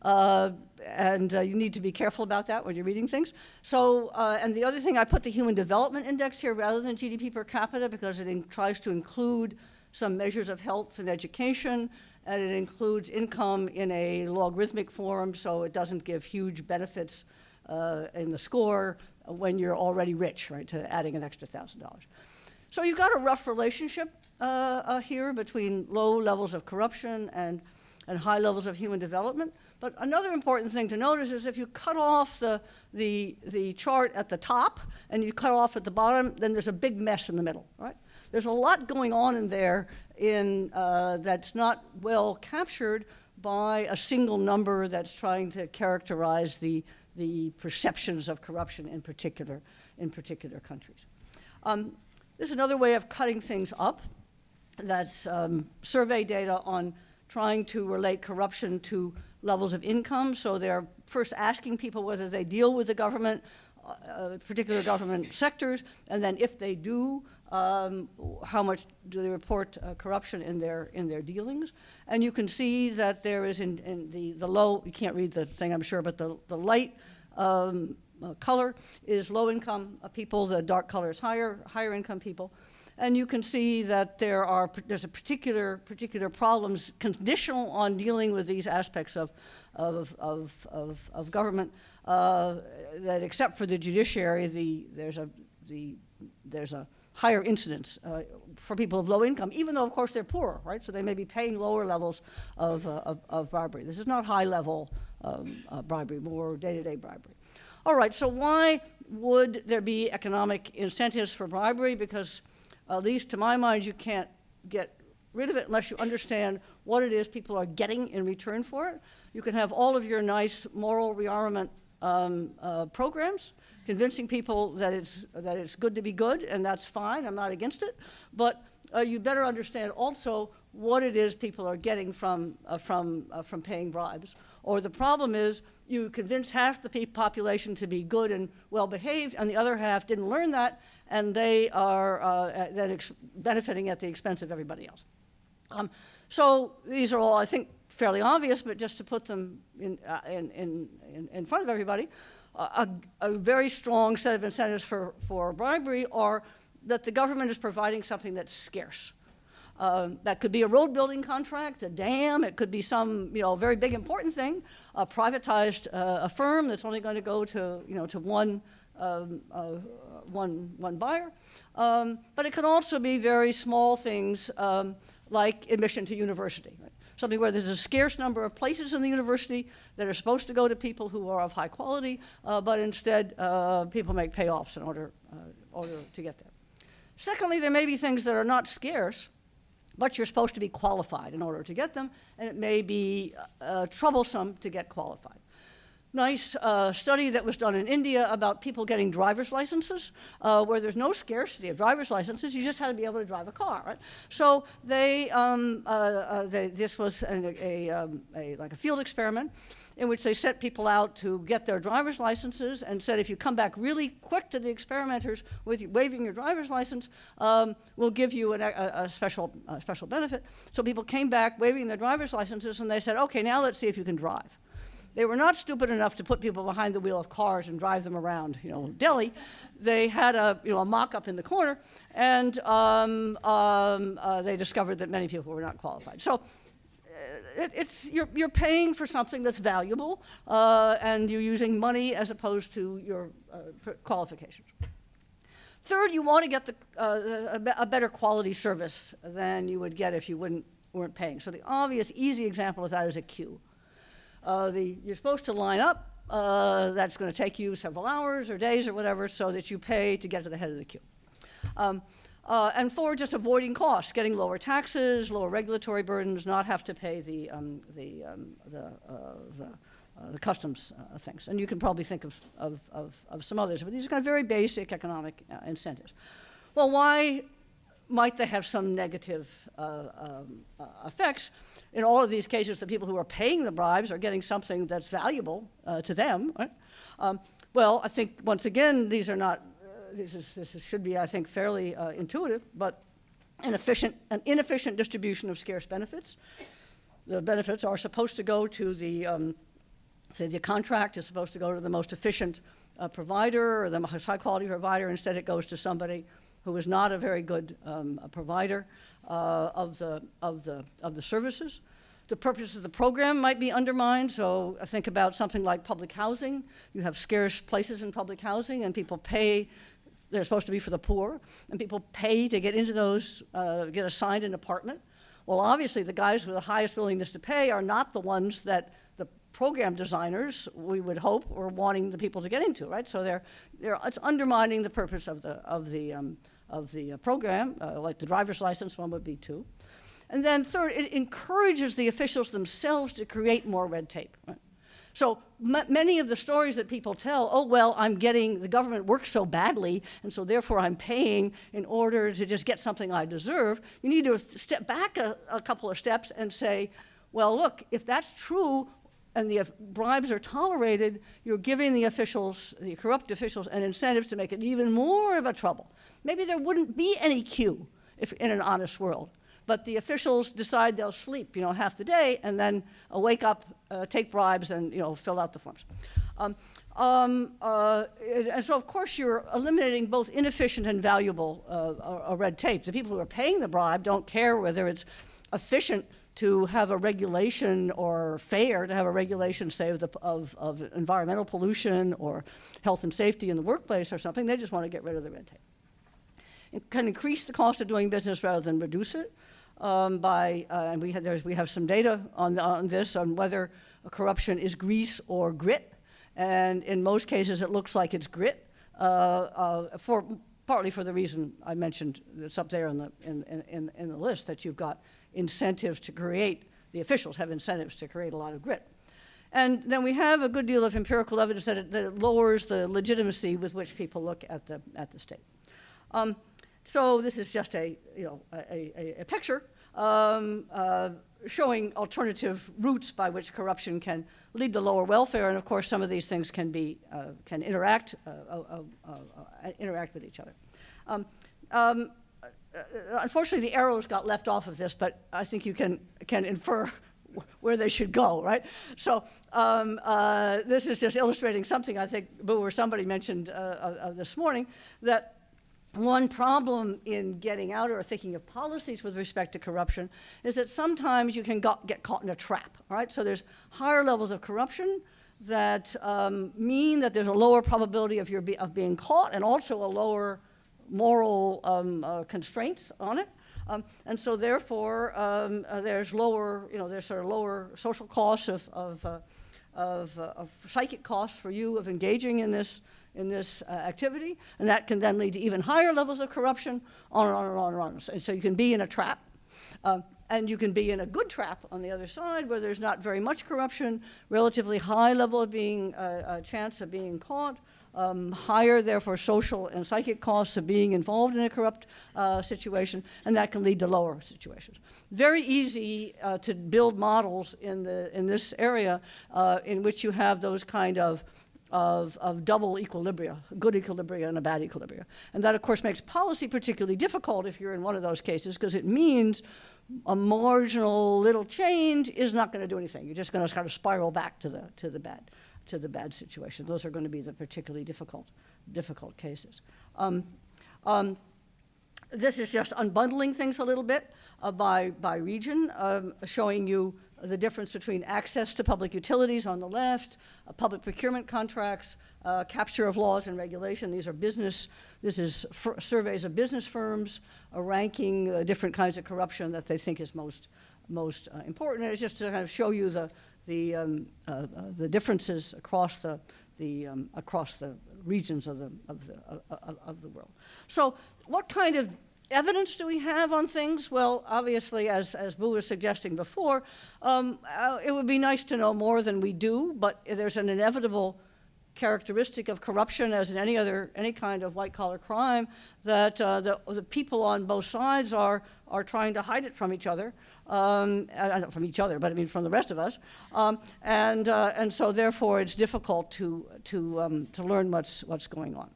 And you need to be careful about that when you're reading things. So, and the other thing, I put the Human Development Index here rather than GDP per capita because it tries to include some measures of health and education, and it includes income in a logarithmic form, so it doesn't give huge benefits in the score when you're already rich, right, to adding an extra $1,000. So you've got a rough relationship here between low levels of corruption and high levels of human development. But another important thing to notice is if you cut off the chart at the top and you cut off at the bottom, then there's a big mess in the middle, right? There's a lot going on in there that's not well captured by a single number that's trying to characterize the perceptions of corruption in particular countries. This is another way of cutting things up. That's survey data on trying to relate corruption to levels of income. So they're first asking people whether they deal with the government, particular government sectors, and then if they do, how much do they report corruption in their dealings? And you can see that there is in the low, you can't read the thing I'm sure, but the light color is low income people, the dark color is higher income people. And you can see that there's a particular problems conditional on dealing with these aspects of government that except for the judiciary, there's a higher incidence for people of low income, even though of course they're poorer, right? So they may be paying lower levels of bribery. This is not high level bribery, more day-to-day bribery. All right, so why would there be economic incentives for bribery? Because at least to my mind, you can't get rid of it unless you understand what it is people are getting in return for it. You can have all of your nice moral rearmament programs, convincing people that it's good to be good, and that's fine, I'm not against it, but you better understand also what it is people are getting from paying bribes. Or the problem is you convince half the population to be good and well-behaved, and the other half didn't learn that, and they are benefiting at the expense of everybody else. So these are all, I think, fairly obvious, but just to put them in front of everybody, a very strong set of incentives for bribery are that the government is providing something that's scarce. That could be a road building contract, a dam. It could be some, very big important thing, a privatized a firm that's only going to go to, to one buyer. But it can also be very small things like admission to university. Right? Something where there's a scarce number of places in the university that are supposed to go to people who are of high quality, but instead people make payoffs in order to get there. Secondly, there may be things that are not scarce, but you're supposed to be qualified in order to get them, and it may be troublesome to get qualified. Nice study that was done in India about people getting driver's licenses, where there's no scarcity of driver's licenses. You just had to be able to drive a car, right? So this was like a field experiment in which they set people out to get their driver's licenses and said, if you come back really quick to the experimenters with you waving your driver's license, we'll give you a special benefit. So people came back waving their driver's licenses, and they said, okay, now let's see if you can drive. They were not stupid enough to put people behind the wheel of cars and drive them around, Delhi. They had a mock-up in the corner, and they discovered that many people were not qualified. So you're paying for something that's valuable, and you're using money as opposed to your qualifications. Third, you want to get a better quality service than you would get if you weren't paying. So the obvious, easy example of that is a queue. You're supposed to line up. That's going to take you several hours or days or whatever, so that you pay to get to the head of the queue. And four, just avoiding costs, getting lower taxes, lower regulatory burdens, not have to pay the customs things. And you can probably think of some others, but these are kind of very basic economic incentives. Well, why might they have some negative effects? In all of these cases, the people who are paying the bribes are getting something that's valuable to them. Right? Well, I think, once again, these are not, this should be, I think, fairly intuitive, but an inefficient distribution of scarce benefits. The benefits are supposed to go to say the contract is supposed to go to the most efficient provider or the most high-quality provider. Instead, it goes to somebody who is not a very good provider of the services. The purpose of the program might be undermined, so I think about something like public housing. You have scarce places in public housing, and people pay. They're supposed to be for the poor, and people pay to get into those, get assigned an apartment. Well, obviously, the guys with the highest willingness to pay are not the ones that the program designers, we would hope, are wanting the people to get into, right? So it's undermining the purpose of the program, like the driver's license one would be too. And then third, it encourages the officials themselves to create more red tape. Right? So many of the stories that people tell, oh, well, the government works so badly, and so therefore I'm paying in order to just get something I deserve. You need to step back a couple of steps and say, well, look, if that's true and the bribes are tolerated, you're giving the officials, the corrupt officials, an incentive to make it even more of a trouble. Maybe there wouldn't be any queue if in an honest world. But the officials decide they'll sleep, half the day, and then wake up, take bribes, and fill out the forms. And so, of course, you're eliminating both inefficient and valuable red tape. The people who are paying the bribe don't care whether it's efficient to have a regulation or fair to have a regulation, say, of environmental pollution or health and safety in the workplace or something. They just want to get rid of the red tape. It can increase the cost of doing business rather than reduce it. And we have some data on this, on whether corruption is grease or grit. And in most cases, it looks like it's grit, partly for the reason I mentioned that's up there in the list, that you've got incentives to create, the officials have incentives to create a lot of grit. And then we have a good deal of empirical evidence that it lowers the legitimacy with which people look at the state. So this is just a picture showing alternative routes by which corruption can lead to lower welfare, and of course some of these things can interact with each other. Unfortunately, the arrows got left off of this, but I think you can infer where they should go, right? So this is just illustrating something I think Boo or somebody mentioned this morning, that one problem in getting out or thinking of policies with respect to corruption is that sometimes you can get caught in a trap, all right? So there's higher levels of corruption that mean that there's a lower probability of being caught, and also a lower moral constraints on it. And so therefore, there's lower, there's sort of lower social costs of psychic costs for you of engaging in this activity, and that can then lead to even higher levels of corruption, on and on and on and on. And so you can be in a trap, and you can be in a good trap on the other side, where there's not very much corruption, relatively high level of being chance of being caught, higher, therefore, social and psychic costs of being involved in a corrupt situation, and that can lead to lower situations. Very easy to build models in this area in which you have those kind of double equilibria, good equilibria and a bad equilibria. And that, of course, makes policy particularly difficult if you're in one of those cases, because it means a marginal little change is not going to do anything. You're just going to kind of spiral back to the bad situation. Those are going to be the particularly difficult cases. This is just unbundling things a little bit by region, showing you the difference between access to public utilities on the left, public procurement contracts, capture of laws and regulation. These are this is surveys of business firms ranking different kinds of corruption that they think is most important. And it's just to kind of show you the differences across the regions of the world. So what kind of evidence do we have on things? Well, obviously, as Boo was suggesting before, it would be nice to know more than we do, but there's an inevitable characteristic of corruption, as in any kind of white-collar crime, that the people on both sides are trying to hide it from each other, not from each other, but I mean from the rest of us, and so therefore it's difficult to learn what's going on.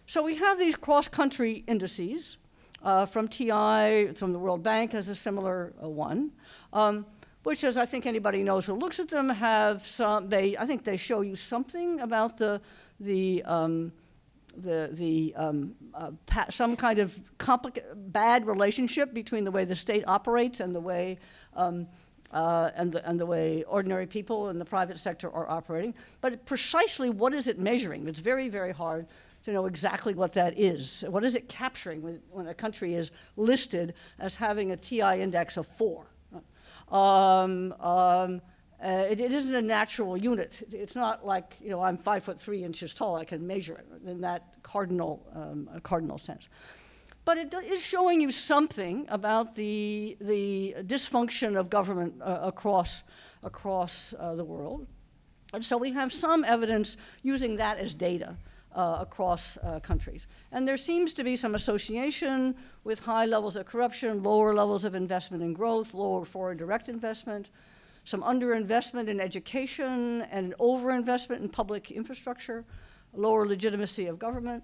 So we have these cross-country indices from TI, from the World Bank has a similar one. Which, as I think anybody knows who looks at them, have some. I think they show you something about some kind of bad relationship between the way the state operates and the way and the way ordinary people in the private sector are operating. But precisely what is it measuring? It's very, very hard to know exactly what that is. What is it capturing when a country is listed as having a TI index of 4? It isn't a natural unit. It's not like, I'm 5'3" tall, I can measure it in that cardinal sense. But it is showing you something about the dysfunction of government across the world. And so we have some evidence using that as data across countries. And there seems to be some association with high levels of corruption, lower levels of investment in growth, lower foreign direct investment, some underinvestment in education and overinvestment in public infrastructure, lower legitimacy of government,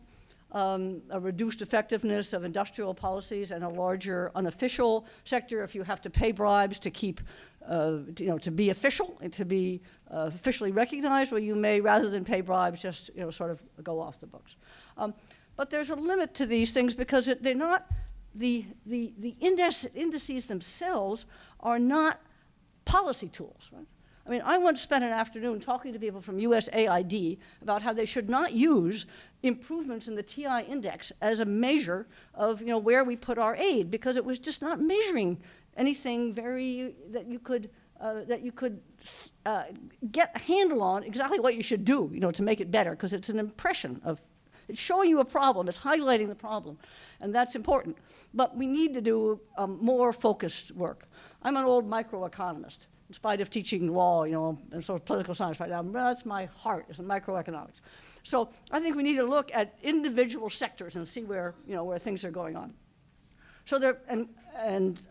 a reduced effectiveness of industrial policies, and a larger unofficial sector if you have to pay bribes to keep to be official and to be officially recognized, where you may, rather than pay bribes, just sort of go off the books. But there's a limit to these things because they're not the indices themselves are not policy tools. Right? I mean, I once spent an afternoon talking to people from USAID about how they should not use improvements in the TI index as a measure of where we put our aid, because it was just not measuring anything that you could get a handle on exactly what you should do, to make it better, because it's an impression of, it's showing you a problem, it's highlighting the problem, and that's important. But we need to do more focused work. I'm an old microeconomist, in spite of teaching law, and sort of political science right now. That's my heart, is in microeconomics. So I think we need to look at individual sectors and see where things are going on. So there,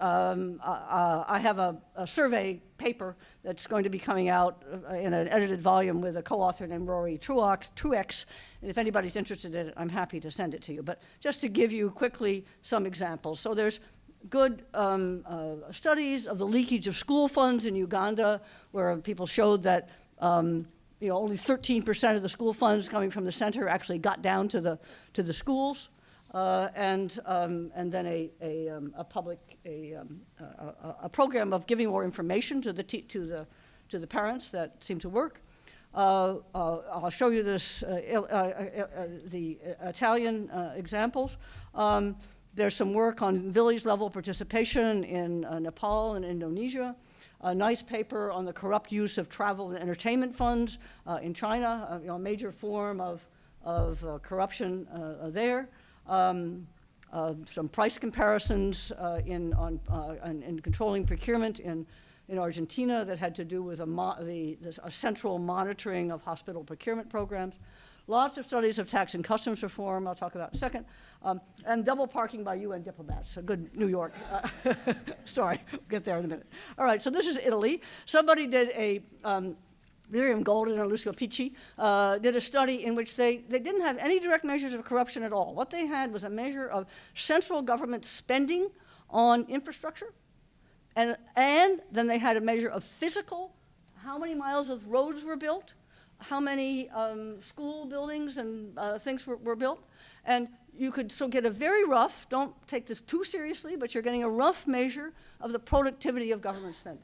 I have a survey paper that's going to be coming out in an edited volume with a co-author named Rory Truex, and if anybody's interested in it, I'm happy to send it to you. But just to give you quickly some examples. So there's good studies of the leakage of school funds in Uganda, where people showed that only 13% of the school funds coming from the center actually got down to the schools. and then a program of giving more information to the parents that seemed to work. I'll show you this, the Italian examples. There's some work on village-level participation in Nepal and Indonesia. A nice paper on the corrupt use of travel and entertainment funds in China, a major form of corruption there. Some price comparisons in controlling procurement in Argentina that had to do with a central monitoring of hospital procurement programs. Lots of studies of tax and customs reform, I'll talk about in a second, and double parking by UN diplomats, a good New York story. We'll get there in a minute. All right, so this is Italy. Somebody did Miriam Golden and Lucio Picci did a study in which they didn't have any direct measures of corruption at all. What they had was a measure of central government spending on infrastructure, and then they had a measure of physical, how many miles of roads were built, how many school buildings and things were built. And you could so get a very rough, don't take this too seriously, but you're getting a rough measure of the productivity of government spending.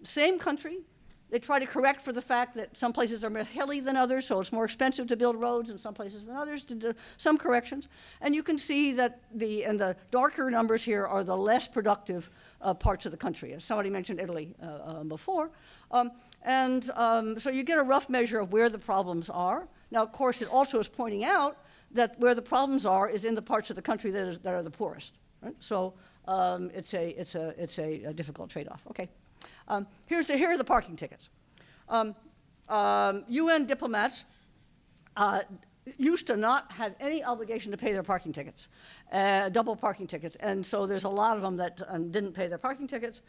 Same country, they try to correct for the fact that some places are more hilly than others, so it's more expensive to build roads in some places than others, to do some corrections. And you can see that the darker numbers here are the less productive parts of the country. As somebody mentioned Italy before. So you get a rough measure of where the problems are. Now, of course, it also is pointing out that where the problems are is in the parts of the country that are the poorest. Right? So it's a difficult trade-off. Okay. Here are the parking tickets. UN diplomats used to not have any obligation to pay their parking tickets, double parking tickets. And so there's a lot of them that didn't pay their parking tickets.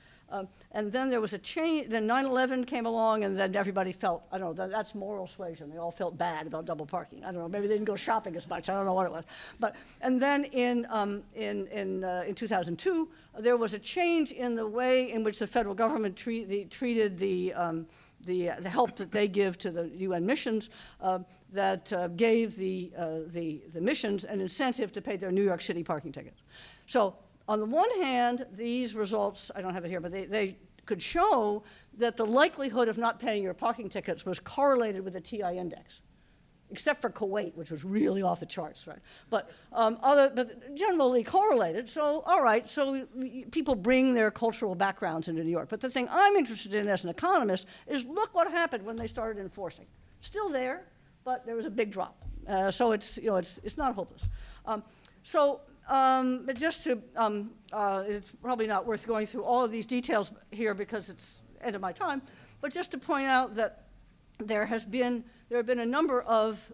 And then there was a change, then 9/11 came along, and then everybody felt, I don't know, that's moral suasion. They all felt bad about double parking. I don't know, maybe they didn't go shopping as much. I don't know what it was. And then in 2002, there was a change in the way in which the federal government treated the help that they give to the UN missions, that gave the missions an incentive to pay their New York City parking tickets. So on the one hand, these results, I don't have it here, but they could show that the likelihood of not paying your parking tickets was correlated with the TI index, except for Kuwait, which was really off the charts, right? But generally correlated. So, all right, so people bring their cultural backgrounds into New York. But the thing I'm interested in as an economist is look what happened when they started enforcing. Still there, but there was a big drop. So it's not hopeless. But just to, it's probably not worth going through all of these details here because it's end of my time, but just to point out that there have been a number of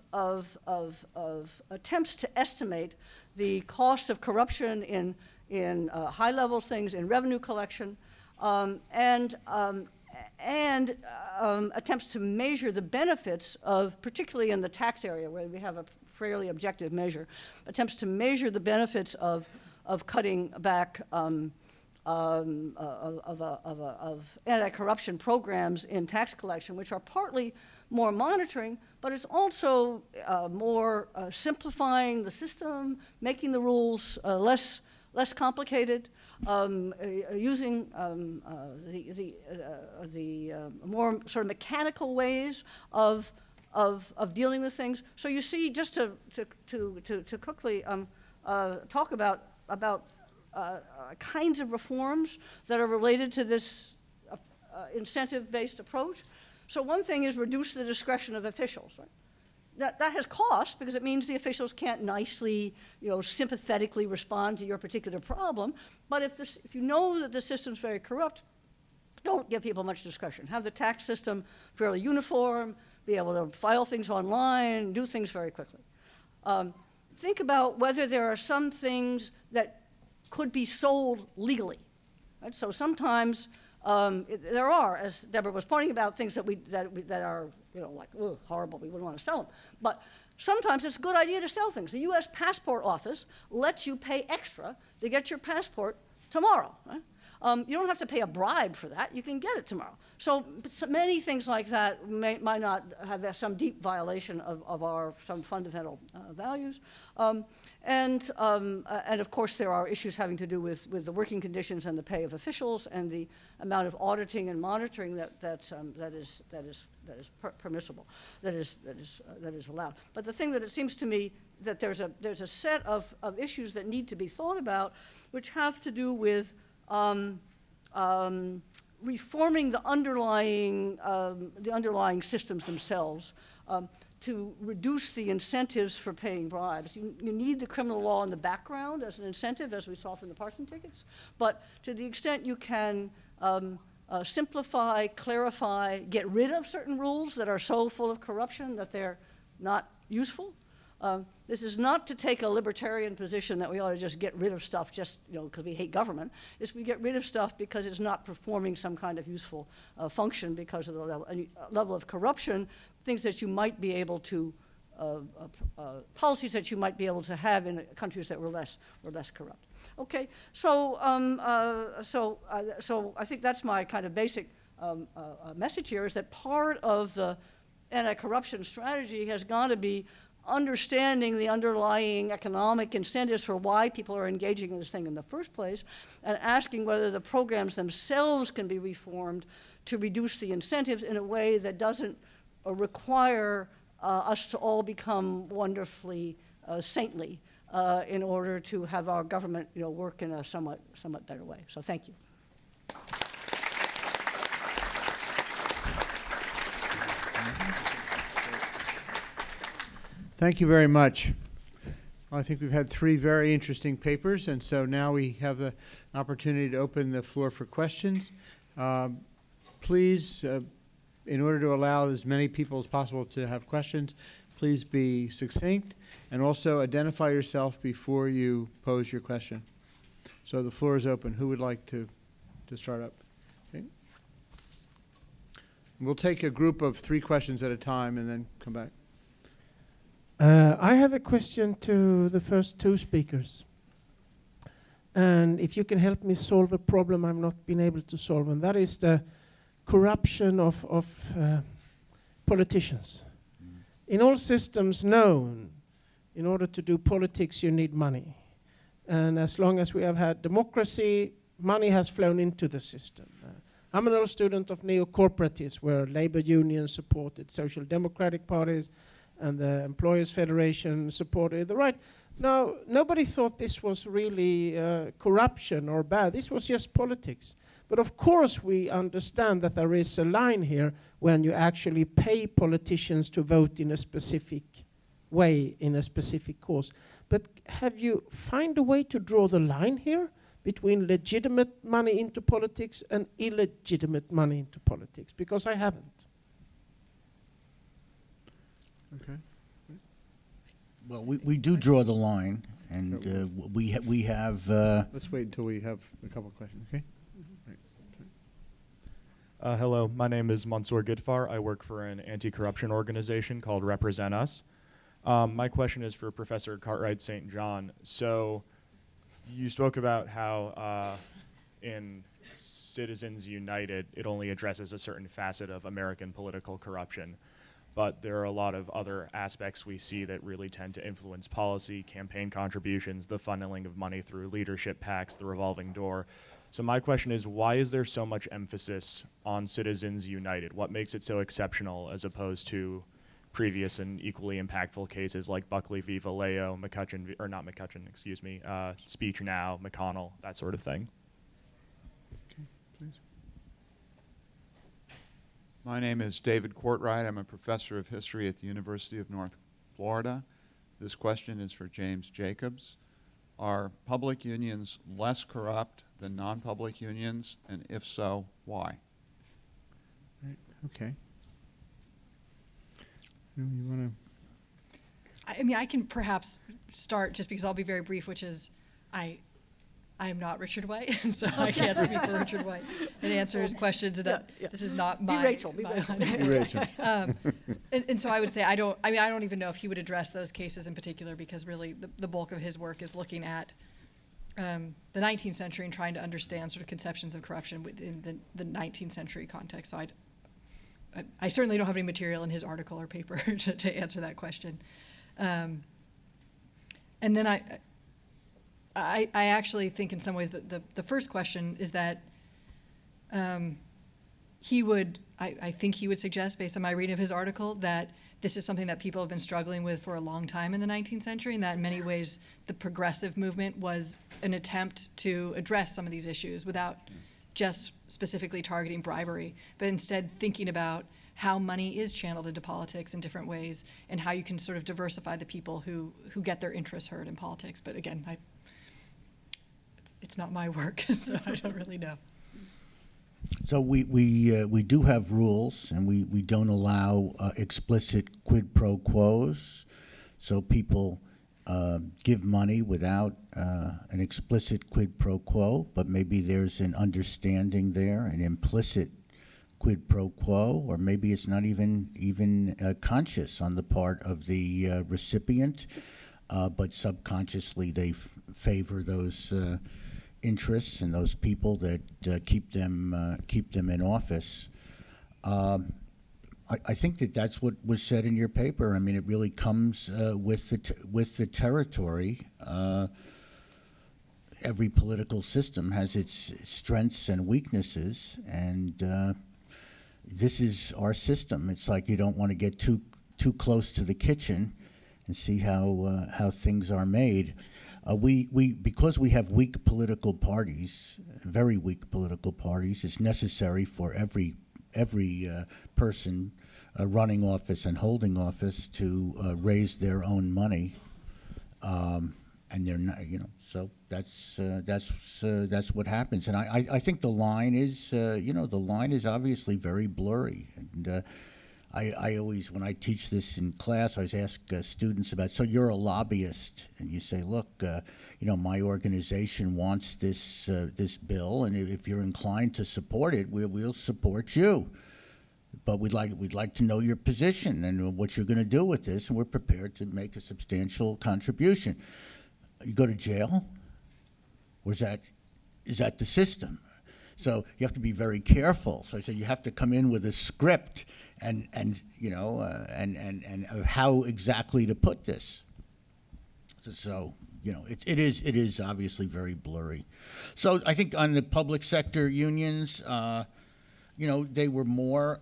attempts to estimate the cost of corruption in high-level things, in revenue collection, and attempts to measure the benefits of, particularly in the tax area where we have a fairly objective measure, attempts to measure the benefits of cutting back of anti-corruption programs in tax collection, which are partly more monitoring, but it's also more simplifying the system, making the rules less complicated, using the more sort of mechanical ways of dealing with things. So you see, just to quickly talk about kinds of reforms that are related to this incentive-based approach. So one thing is reduce the discretion of officials. Right? That has cost because it means the officials can't nicely, sympathetically respond to your particular problem. But if you know that the system's very corrupt, don't give people much discretion. Have the tax system fairly uniform, be able to file things online, do things very quickly. Think about whether there are some things that could be sold legally. Right? So sometimes there are, as Debra was pointing about, things that are like horrible. We wouldn't want to sell them. But sometimes it's a good idea to sell things. The U.S. Passport Office lets you pay extra to get your passport tomorrow. Right? You don't have to pay a bribe for that. You can get it tomorrow. So many things like that might not have some deep violation of some fundamental values. And of course, there are issues having to do with the working conditions and the pay of officials and the amount of auditing and monitoring that is permissible, that is allowed. But the thing that it seems to me that there's a set of issues that need to be thought about, which have to do with reforming the underlying systems themselves. To reduce the incentives for paying bribes. You need the criminal law in the background as an incentive, as we saw from the parking tickets. But to the extent you can simplify, clarify, get rid of certain rules that are so full of corruption that they're not useful. This is not to take a libertarian position that we ought to just get rid of stuff just because we hate government. It's we get rid of stuff because it's not performing some kind of useful function because of the level of corruption, things that you might be able to, policies that you might be able to have in countries that were less corrupt. Okay, so I think that's my kind of basic message here, is that part of the anti-corruption strategy has got to be understanding the underlying economic incentives for why people are engaging in this thing in the first place, and asking whether the programs themselves can be reformed to reduce the incentives in a way that doesn't require us to all become wonderfully saintly in order to have our government work in a somewhat better way. So thank you. Thank you very much. Well, I think we've had 3 very interesting papers, and so now we have the opportunity to open the floor for questions. Please, in order to allow as many people as possible to have questions, please be succinct, and also identify yourself before you pose your question. So the floor is open. Who would like to start up? Okay. We'll take a group of 3 questions at a time and then come back. I have a question to the first 2 speakers. And if you can help me solve a problem I've not been able to solve, and that is the corruption of politicians. In all systems known, in order to do politics, you need money. And as long as we have had democracy, money has flown into the system. I'm an old student of neo-corporatists, where labor unions supported social democratic parties, and the Employers' Federation supported the right. Now, nobody thought this was really corruption or bad. This was just politics. But of course, we understand that there is a line here when you actually pay politicians to vote in a specific way, in a specific cause. But have you found a way to draw the line here between legitimate money into politics and illegitimate money into politics? Because I haven't. Okay. Well, we do draw the line, and we have. Let's wait until we have a couple of questions, okay? Hello, my name is Mansoor Gidfar. I work for an anti-corruption organization called Represent Us. My question is for Professor Cartwright St. John. So you spoke about how in Citizens United, it only addresses a certain facet of American political corruption. But there are a lot of other aspects we see that really tend to influence policy, campaign contributions, the funneling of money through leadership PACs, the revolving door. So my question is, why is there so much emphasis on Citizens United? What makes it so exceptional as opposed to previous and equally impactful cases like Buckley v. Vallejo, McCutcheon, or not McCutcheon, excuse me, Speech Now, McConnell, that sort of thing? Okay, please. My name is David Courtwright. I'm a professor of history at the University of North Florida. This question is for James Jacobs. Are public unions less corrupt than non-public unions, and if so, why? Right. Okay. You want to? I mean, I can perhaps start just because I'll be very brief, which is I'm not Richard White, and so I can't speak for Richard White and answer his questions. And this is not my. Be Rachel. And so I would say I don't even know if he would address those cases in particular, because really the bulk of his work is looking at the 19th century and trying to understand sort of conceptions of corruption within the 19th century context. So I certainly don't have any material in his article or paper to answer that question. And then I actually think in some ways that the first question is that I think he would suggest, based on my reading of his article, that this is something that people have been struggling with for a long time in the 19th century, and that in many ways the progressive movement was an attempt to address some of these issues without just specifically targeting bribery, but instead thinking about how money is channeled into politics in different ways and how you can sort of diversify the people who get their interests heard in politics. But again, it's not my work, so I don't really know. So we do have rules, and we don't allow explicit quid pro quos. So people give money without an explicit quid pro quo, but maybe there's an understanding there, an implicit quid pro quo, or maybe it's not even conscious on the part of the recipient, but subconsciously they favor those interests and those people that keep them in office. I think that's what was said in your paper. I mean, it really comes with the territory. Every political system has its strengths and weaknesses, and this is our system. It's like you don't want to get too close to the kitchen and see how things are made. Because we have weak political parties, very weak political parties, it's necessary for every person running office and holding office to raise their own money, and they're not, so that's what happens. And I think the line is, the line is obviously very blurry. And I always, when I teach this in class, I always ask students about, so you're a lobbyist, and you say, look, my organization wants this bill, and if you're inclined to support it, we'll support you. But we'd like to know your position and what you're going to do with this, and we're prepared to make a substantial contribution. You go to jail, or is that the system? So you have to be very careful. So I say you have to come in with a script and how exactly to put this. So it is obviously very blurry. So I think on the public sector unions, they were more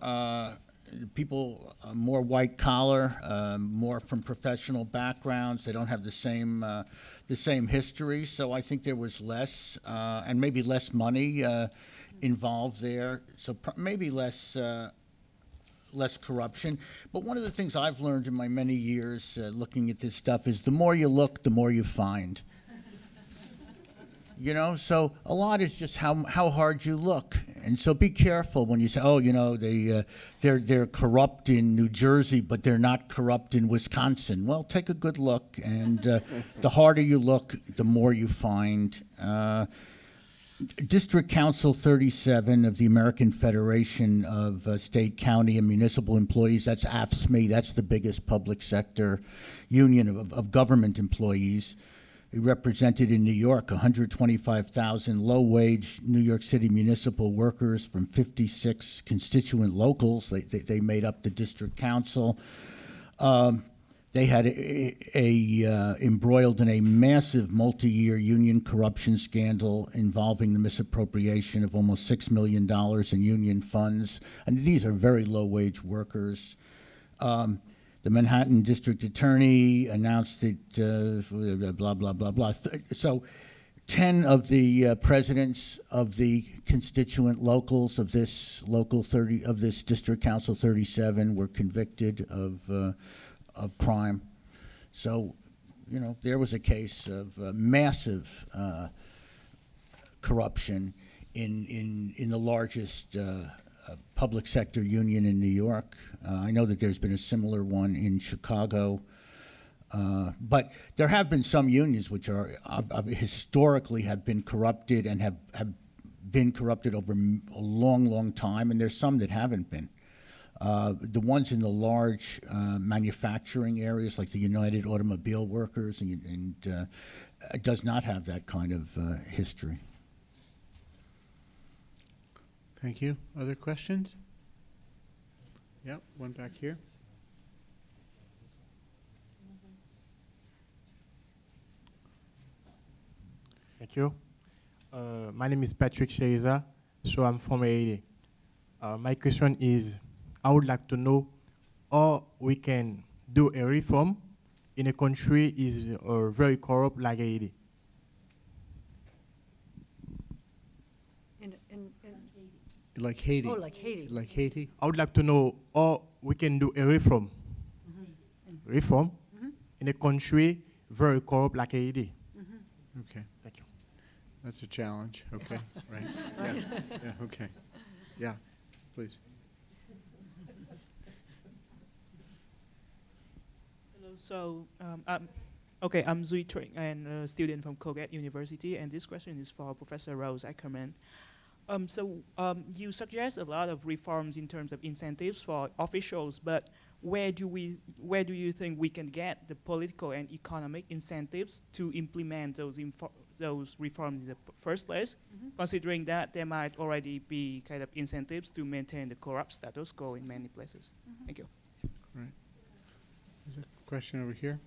people, more white collar, more from professional backgrounds. They don't have the same history. So I think there was less and maybe less money involved there. So maybe less corruption. But one of the things I've learned in my many years looking at this stuff is the more you look, the more you find. So a lot is just how hard you look. And so be careful when you say, they're corrupt in New Jersey, but they're not corrupt in Wisconsin. Well, take a good look, and the harder you look, the more you find. District Council 37 of the American Federation of State, County, and Municipal Employees, that's AFSCME, that's the biggest public sector union of government employees. It represented in New York 125,000 low-wage New York City municipal workers from 56 constituent locals. They made up the district council. They had embroiled in a massive multi-year union corruption scandal involving the misappropriation of almost $6 million in union funds. And these are very low-wage workers. The Manhattan District Attorney announced that blah, blah, blah, blah. So 10 of the presidents of the constituent locals of this District Council 37 were convicted of crime. So, there was a case of massive corruption in the largest public sector union in New York. I know that there's been a similar one in Chicago. But there have been some unions which are historically have been corrupted and have been corrupted over a long, long time, and there's some that haven't been. The ones in the large manufacturing areas, like the United Automobile Workers and does not have that kind of history. Thank you. Other questions? Yep, one back here. Thank you. My name is Patrick Sheila, so I'm from Haiti. My question is, I would like to know how we can do a reform in a country is very corrupt like Haiti. Like Haiti. Oh, like Haiti. Like Haiti? I would like to know how we can do a reform, in a country very corrupt like Haiti. Okay. Thank you. That's a challenge. Okay, right. Yeah. Yeah, okay. Yeah, please. Hello, so, I'm Zui Tring, and a student from Colgate University, and this question is for Professor Rose-Ackerman. You suggest a lot of reforms in terms of incentives for officials, but where do you think we can get the political and economic incentives to implement those reforms in the first place, considering that there might already be kind of incentives to maintain the corrupt status quo in many places? Thank you. Right. There's a question over here.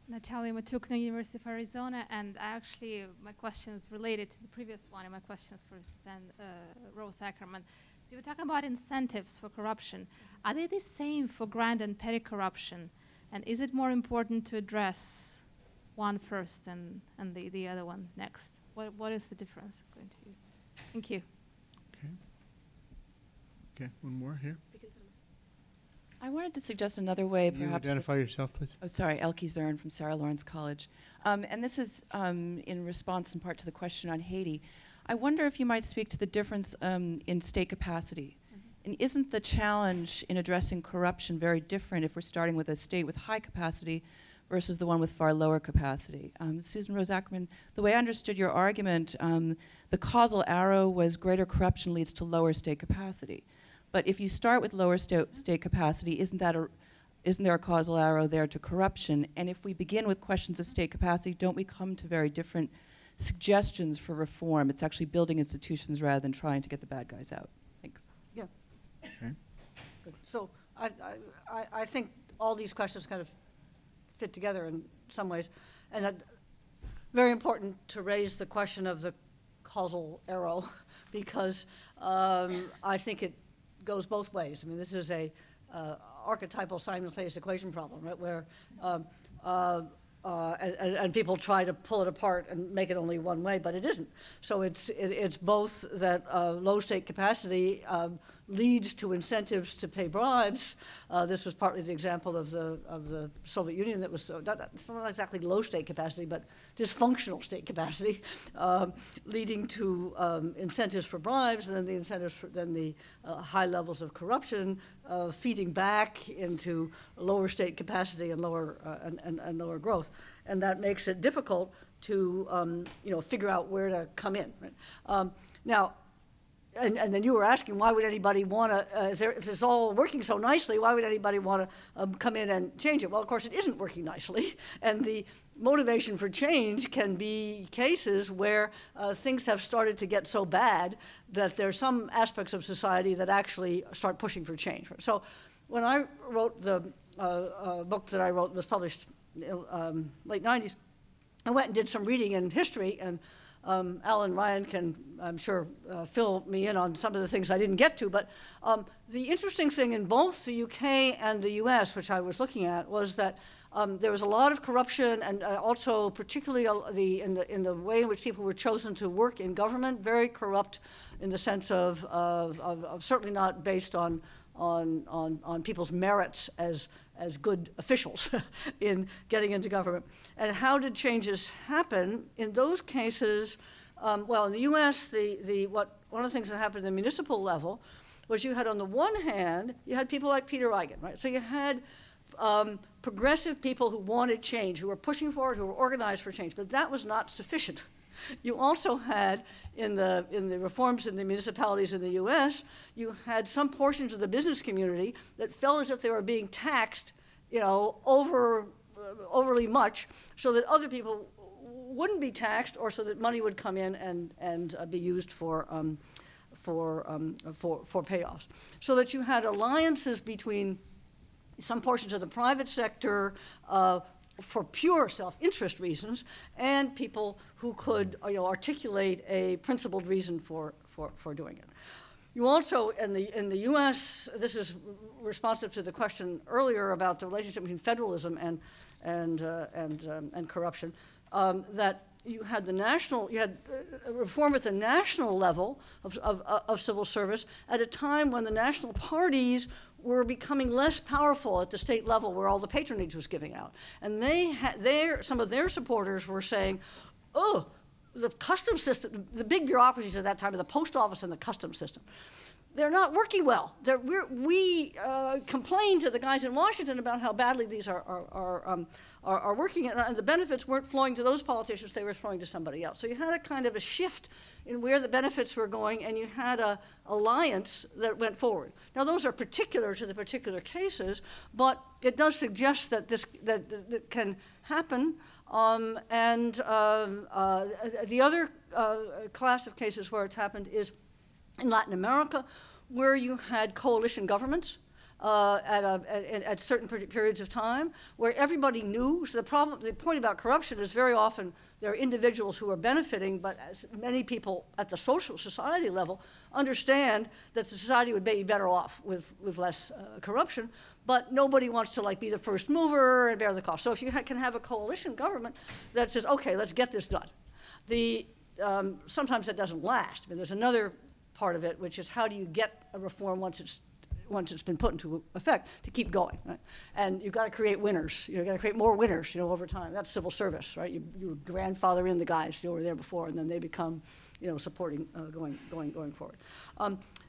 Natalia Matukna, University of Arizona, and actually my question is related to the previous one, and my question is for Rose-Ackerman. So you were talking about incentives for corruption. Are they the same for grand and petty corruption? And is it more important to address one first and the other one next? What is the difference going to be? Thank you. Okay. Okay, one more here. I wanted to suggest another way, You perhaps. identify yourself, please. Oh, sorry, Elke Zern from Sarah Lawrence College. And this is in response in part to the question on Haiti. I wonder if you might speak to the difference in state capacity. And isn't the challenge in addressing corruption very different if we're starting with a state with high capacity versus the one with far lower capacity? Susan Rose-Ackerman, the way I understood your argument, the causal arrow was greater corruption leads to lower state capacity. But if you start with lower state capacity, isn't there a causal arrow there to corruption? And if we begin with questions of state capacity, don't we come to very different suggestions for reform? It's actually building institutions rather than trying to get the bad guys out. Thanks. Yeah. Okay. Good. So I think all these questions kind of fit together in some ways. And very important to raise the question of the causal arrow because I think it goes both ways. I mean, this is a archetypal simultaneous equation problem, right, where and people try to pull it apart and make it only one way, but it isn't. So it's both that low state capacity leads to incentives to pay bribes. This was partly the example of the Soviet Union that was not exactly low state capacity, but dysfunctional state capacity, leading to incentives for bribes, and then the incentives for the high levels of corruption feeding back into lower state capacity and lower and lower growth, and that makes it difficult to figure out where to come in. Right? Now. And then you were asking, why would anybody want to, if it's all working so nicely, why would anybody want to come in and change it? Well, of course, it isn't working nicely. And the motivation for change can be cases where things have started to get so bad that there's some aspects of society that actually start pushing for change. So when I wrote the book that I wrote, was published in late 90s, I went and did some reading in history, and Alan Ryan can, I'm sure, fill me in on some of the things I didn't get to, but the interesting thing in both the UK and the US, which I was looking at, was that there was a lot of corruption, and also particularly in the way in which people were chosen to work in government, very corrupt in the sense of certainly not based on people's merits as good officials in getting into government. And how did changes happen? In those cases, well, in the US, one of the things that happened at the municipal level was you had, on the one hand, you had people like Peter Eigen, right? So you had progressive people who wanted change, who were pushing for it, who were organized for change, but that was not sufficient. You also had, in the reforms in the municipalities in the US, you had some portions of the business community that felt as if they were being taxed overly much, so that other people wouldn't be taxed, or so that money would come in and be used for payoffs. So that you had alliances between some portions of the private sector for pure self-interest reasons, and people who could articulate a principled reason for doing it. You also, in the U.S., this is responsive to the question earlier about the relationship between federalism and corruption, that you had reform at the national level of civil service at a time when the national parties were becoming less powerful at the state level, where all the patronage was giving out. And some of their supporters were saying, oh, the customs system, the big bureaucracies at that time, of the post office and the customs system, they're not working well. We complained to the guys in Washington about how badly these are working, and the benefits weren't flowing to those politicians, they were flowing to somebody else. So you had a kind of a shift in where the benefits were going, and you had an alliance that went forward. Now, those are particular to the particular cases, but it does suggest that that can happen. The other class of cases where it's happened is in Latin America, where you had coalition governments at certain periods of time, where everybody knew. So the point about corruption is very often there are individuals who are benefiting, but as many people at the social society level understand that the society would be better off with less corruption, but nobody wants to be the first mover and bear the cost. So if you can have a coalition government that says, okay, let's get this done. Sometimes that doesn't last. I mean, there's another part of it, which is how do you get a reform once it's been put into effect to keep going, right? And you've got to create winners. You've got to create more winners, over time. That's civil service, right? You grandfather in the guys who were there before, and then they become, supporting going forward.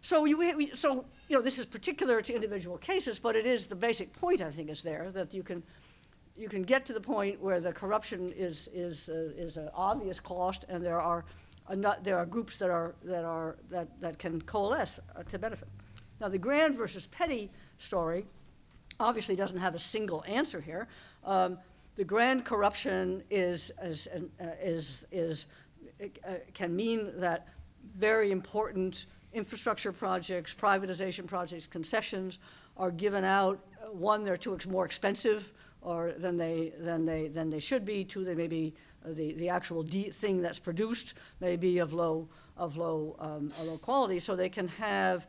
This is particular to individual cases, but it is the basic point, I think, is there that you can get to the point where the corruption is an obvious cost, and there are groups that can coalesce to benefit. Now, the grand versus petty story obviously doesn't have a single answer here. The grand corruption can mean that very important infrastructure projects, privatization projects, concessions are given out. One, they're more expensive than they should be. Two, they may be the actual thing that's produced may be of low quality, so they can have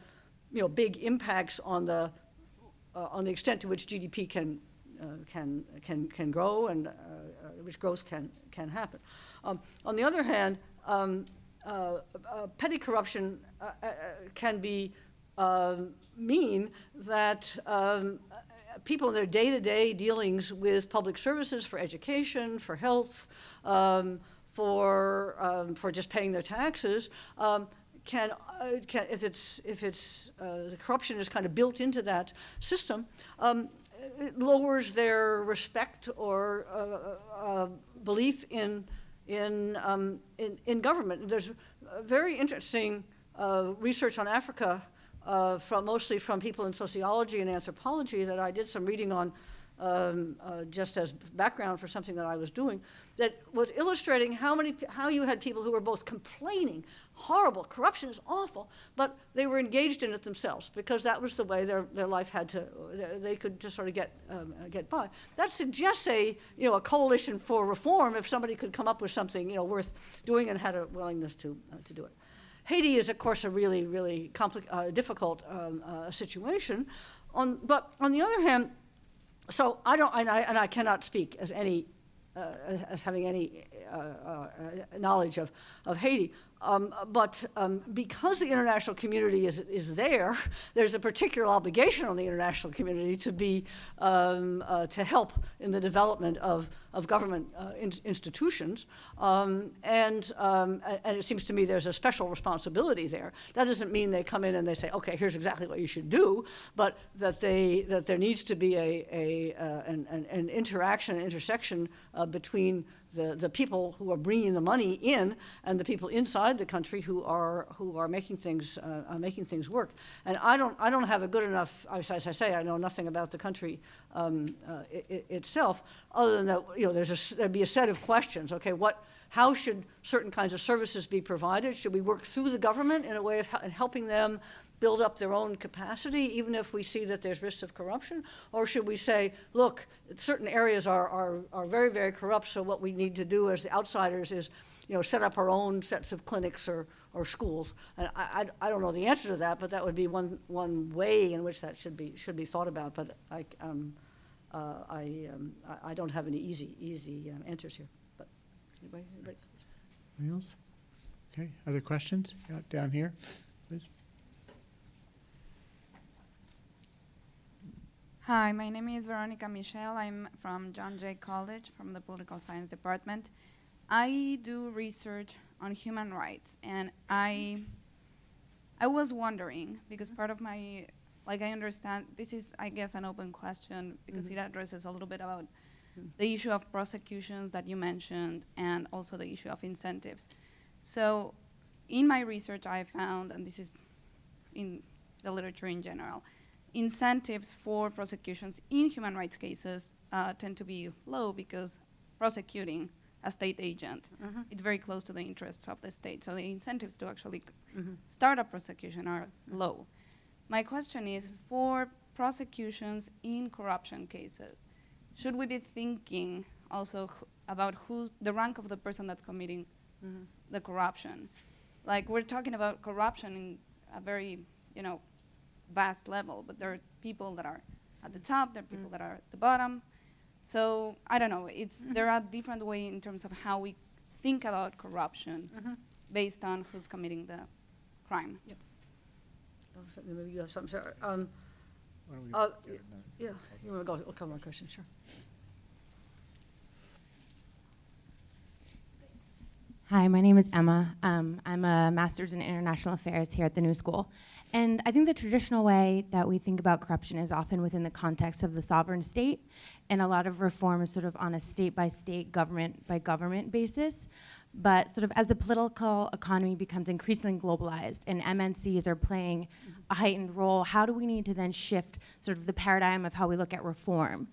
big impacts on the extent to which GDP can grow and which growth can happen. On the other hand, petty corruption can mean that people in their day-to-day dealings with public services, for education, for health, for just paying their taxes, if the corruption is kind of built into that system, it lowers their respect or belief in government. There's very interesting research on Africa, mostly from people in sociology and anthropology, that I did some reading on just as background for something that I was doing, that was illustrating how you had people who were both complaining, horrible, corruption is awful, but they were engaged in it themselves because that was the way their life they could just sort of get by. That suggests a coalition for reform if somebody could come up with something worth doing and had a willingness to do it. Haiti is, of course, a really, really difficult situation. But on the other hand, so I cannot speak as having any knowledge of Haiti. But because the international community is there's a particular obligation on the international community to help in the development of government institutions, and it seems to me there's a special responsibility there. That doesn't mean they come in and they say, okay, here's exactly what you should do, but that there needs to be an intersection between the people who are bringing the money in and the people inside the country who are making things work. And I don't have a good enough, as I say, I know nothing about the country itself, other than that, you know, there'd be a set of questions. Okay, how should certain kinds of services be provided? Should we work through the government in a way of helping them build up their own capacity, even if we see that there's risks of corruption? Or should we say, look, certain areas are very, very corrupt, so what we need to do as the outsiders is, you know, set up our own sets of clinics or schools? And I don't know the answer to that, but that would be one way in which that should be thought about. But I don't have any easy answers here. But anybody? Anything else? Okay, other questions? Yeah, down here, please. Hi, my name is Veronica Michel. I'm from John Jay College, from the Political Science Department. I do research on human rights, and I was wondering, because part of my, like, I understand, this is, I guess, an open question, because it addresses a little bit about the issue of prosecutions that you mentioned, and also the issue of incentives. So in my research, I found, and this is in the literature in general, incentives for prosecutions in human rights cases tend to be low, because prosecuting a state agent, it's very close to the interests of the state. So the incentives to actually start a prosecution are low. My question is, for prosecutions in corruption cases, should we be thinking also about who's the rank of the person that's committing the corruption? Like, we're talking about corruption in a very, you know, vast level, but there are people that are at the top, there are people that are at the bottom. So I don't know, there are different ways in terms of how we think about corruption based on who's committing the crime. Yep. Maybe you have something, Sarah. Yeah, you want to go? I'll cover my question, sure. Hi, my name is Emma. I'm a master's in international affairs here at the New School. And I think the traditional way that we think about corruption is often within the context of the sovereign state, and a lot of reform is sort of on a state-by-state, government-by-government basis. But sort of as the political economy becomes increasingly globalized and MNCs are playing a heightened role, how do we need to then shift sort of the paradigm of how we look at reform?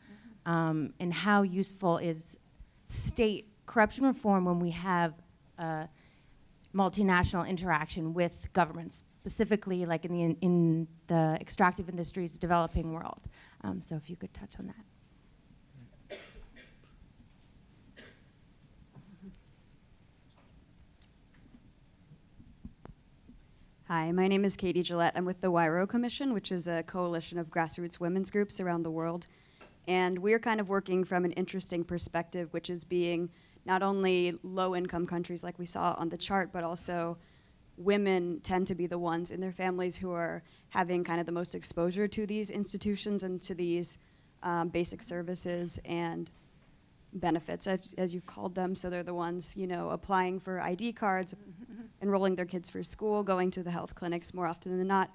And how useful is state corruption reform when we have multinational interaction with governments, specifically like in the extractive industries developing world? So if you could touch on that. Hi, my name is Katie Gillette. I'm with the WIRO Commission, which is a coalition of grassroots women's groups around the world. And we're kind of working from an interesting perspective, which is being not only low-income countries like we saw on the chart, but also women tend to be the ones in their families who are having kind of the most exposure to these institutions and to these basic services and benefits, as you've called them. So they're the ones, you know, applying for ID cards, enrolling their kids for school, going to the health clinics more often than not.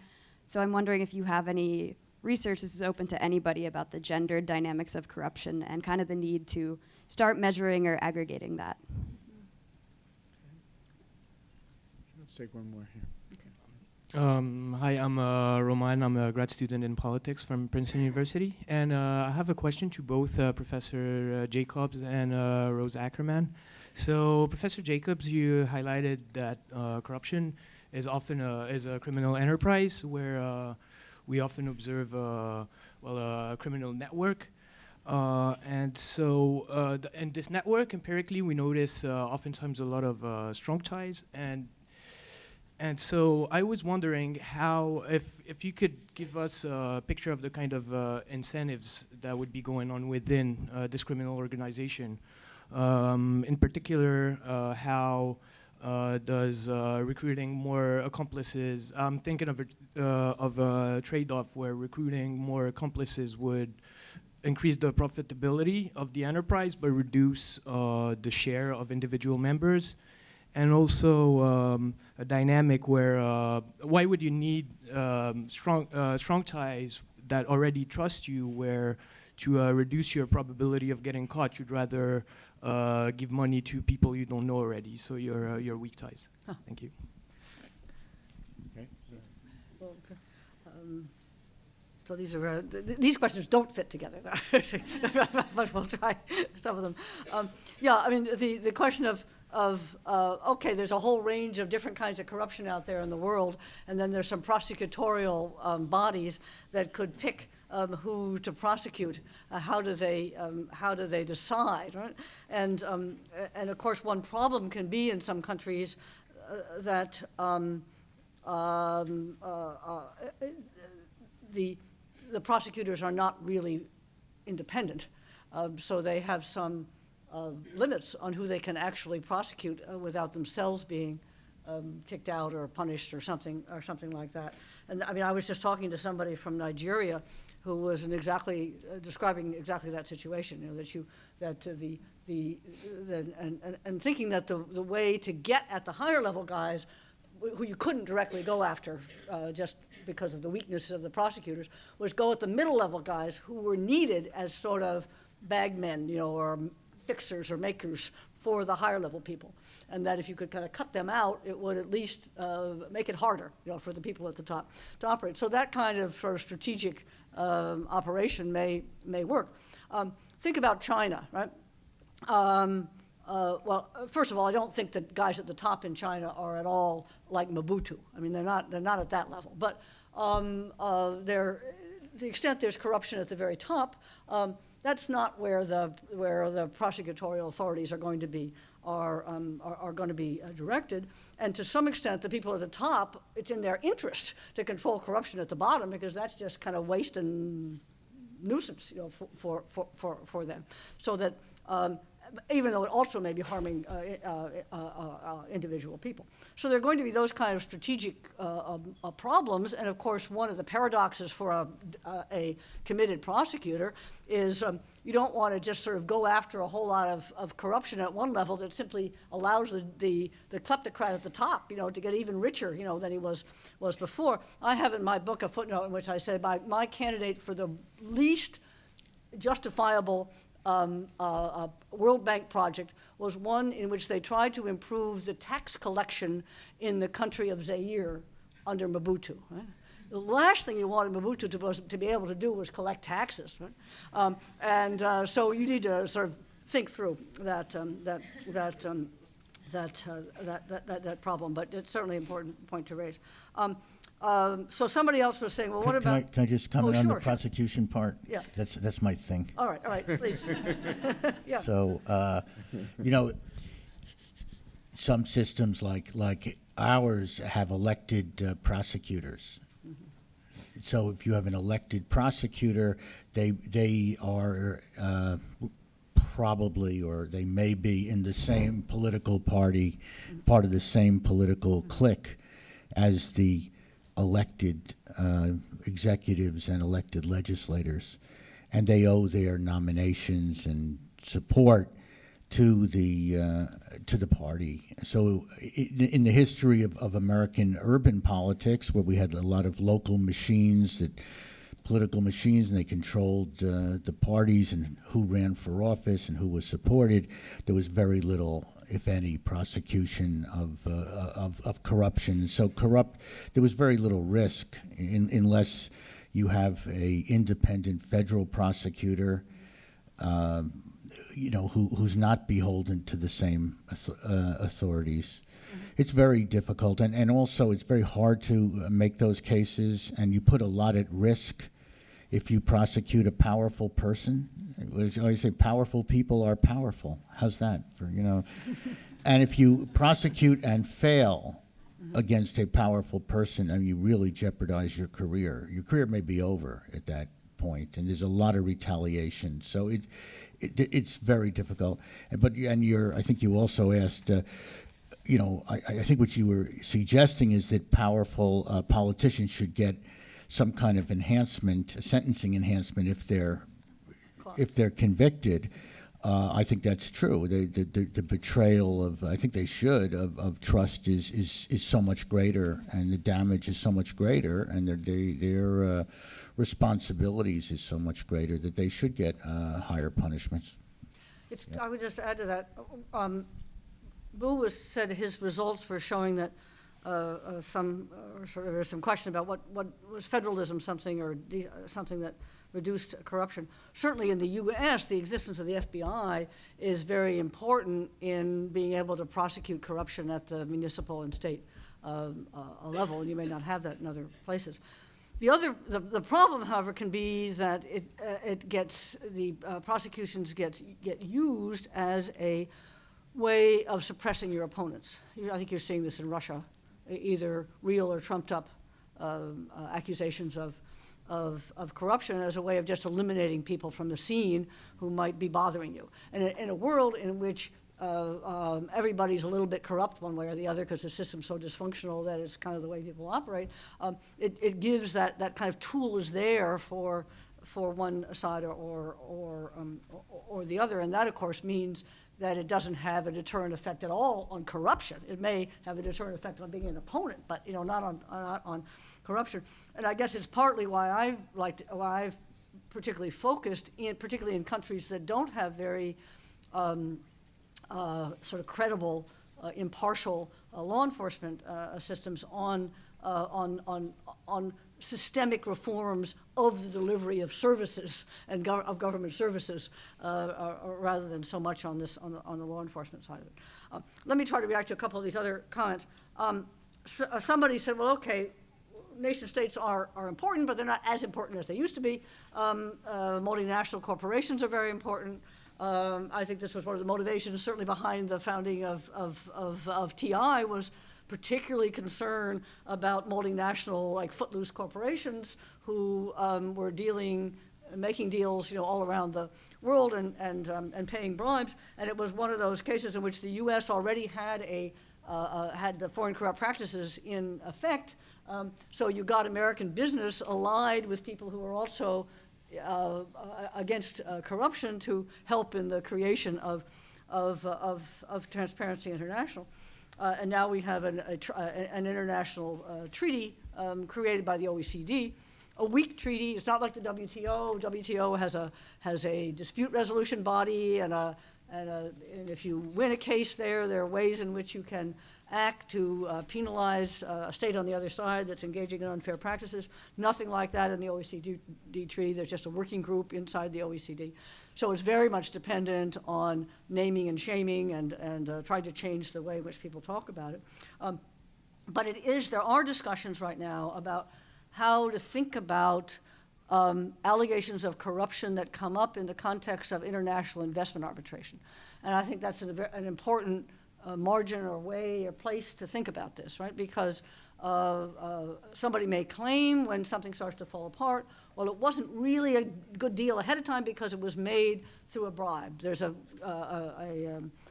So I'm wondering if you have any research, this is open to anybody, about the gendered dynamics of corruption and kind of the need to start measuring or aggregating that. Let's take one more here. Hi, I'm Roman. I'm a grad student in politics from Princeton University. And I have a question to both Professor Jacobs and Rose-Ackerman. So, Professor Jacobs, you highlighted that corruption is often is a criminal enterprise where we often observe a criminal network. And so in this network, empirically, we notice oftentimes a lot of strong ties. And so I was wondering how, if you could give us a picture of the kind of incentives that would be going on within this criminal organization. In particular, how does recruiting more accomplices, I'm thinking of a trade-off where recruiting more accomplices would increase the profitability of the enterprise but reduce the share of individual members. And also a dynamic where why would you need strong ties that already trust you, where to reduce your probability of getting caught, you'd rather give money to people you don't know already. So your weak ties. Thank you. Well, so these are these questions don't fit together, but we'll try some of them. Yeah, I mean the question of okay, there's a whole range of different kinds of corruption out there in the world, and then there's some prosecutorial bodies that could pick who to prosecute. How do they decide, right? And of course, one problem can be in some countries that the prosecutors are not really independent, so they have some limits on who they can actually prosecute without themselves being kicked out or punished or something like that. And I mean, I was just talking to somebody from Nigeria who was describing exactly that situation. You know, and thinking that the way to get at the higher level guys who you couldn't directly go after just because of the weakness of the prosecutors, was go at the middle level guys who were needed as sort of bagmen, you know, or fixers or makers for the higher level people. And that if you could kind of cut them out, it would at least make it harder, you know, for the people at the top to operate. So that kind of sort of strategic operation may work. Think about China, right? Well, first of all, I don't think that guys at the top in China are at all like Mobutu. I mean, they're not at that level. But the extent there's corruption at the very top, that's not where the prosecutorial authorities are going to be directed. And to some extent, the people at the top, it's in their interest to control corruption at the bottom, because that's just kind of waste and nuisance, you know, for them. So that even though it also may be harming individual people. So there are going to be those kind of strategic problems, and of course one of the paradoxes for a committed prosecutor is you don't want to just sort of go after a whole lot of corruption at one level that simply allows the kleptocrat at the top, you know, to get even richer, you know, than he was before. I have in my book a footnote in which I say my candidate for the least justifiable World Bank project was one in which they tried to improve the tax collection in the country of Zaire under Mobutu. Right? The last thing you wanted Mobutu to be able to do was collect taxes. Right? So you need to sort of think through that problem, but it's certainly an important point to raise. So somebody else was saying, well, what about... Can I just comment on sure, the prosecution part? Yeah. That's my thing. All right, please. Yeah. So, you know, some systems like ours have elected prosecutors. Mm-hmm. So if you have an elected prosecutor, they are probably, or they may be in the same political party, part of the same political clique as the elected executives and elected legislators, and they owe their nominations and support to the party. So in the history of American urban politics, where we had a lot of local machines, political machines, and they controlled the parties and who ran for office and who was supported, there was very little, if any, prosecution of corruption. So there was very little risk unless you have a independent federal prosecutor, you know, who's not beholden to the same authorities. Mm-hmm. It's very difficult, and also it's very hard to make those cases, and you put a lot at risk if you prosecute a powerful person. I always say powerful people are powerful. How's that for, you know? And if you prosecute and fail against a powerful person, I mean, you really jeopardize your career. Your career may be over at that point, and there's a lot of retaliation. So it's very difficult. I think you also asked, you know, I think what you were suggesting is that powerful politicians should get some kind of enhancement, a sentencing enhancement, if they're convicted. I think that's true. The betrayal of, I think they should, of trust is so much greater, and the damage is so much greater, and their responsibilities is so much greater that they should get higher punishments. Yeah. I would just add to that. Boo said his results were showing that there's some question about what was federalism something or something that reduced corruption. Certainly in the U.S., the existence of the FBI is very important in being able to prosecute corruption at the municipal and state level, and you may not have that in other places. The problem, however, can be that the prosecutions get used as a way of suppressing your opponents. I think you're seeing this in Russia, either real or trumped up accusations of corruption as a way of just eliminating people from the scene who might be bothering you. And in a world in which everybody's a little bit corrupt one way or the other because the system's so dysfunctional that it's kind of the way people operate, it gives that kind of tool is there for one side or the other. And that, of course, means that it doesn't have a deterrent effect at all on corruption. It may have a deterrent effect on being an opponent, but not on corruption. And I guess it's partly why I've particularly focused, particularly in countries that don't have very sort of credible, impartial law enforcement systems on systemic reforms of the delivery of services and of government services, rather than so much on the law enforcement side of it. Let me try to react to a couple of these other comments. Somebody said, well, okay, nation states are important, but they're not as important as they used to be. Multinational corporations are very important. I think this was one of the motivations certainly behind the founding of TI was particularly concerned about multinational, like footloose corporations who were making deals, all around the world and paying bribes. And it was one of those cases in which the U.S. already had had the Foreign Corrupt Practices in effect. So you got American business allied with people who were also against corruption to help in the creation of Transparency International. And now we have an international treaty created by the OECD, a weak treaty. It's not like the WTO. WTO has a dispute resolution body, and if you win a case there are ways in which you can act to penalize a state on the other side that's engaging in unfair practices. Nothing like that in the OECD treaty. There's just a working group inside the OECD. So it's very much dependent on naming and shaming and trying to change the way in which people talk about it. But there are discussions right now about how to think about allegations of corruption that come up in the context of international investment arbitration. And I think that's an important margin or way or place to think about this, right? Because somebody may claim when something starts to fall apart, well, it wasn't really a good deal ahead of time because it was made through a bribe. There's a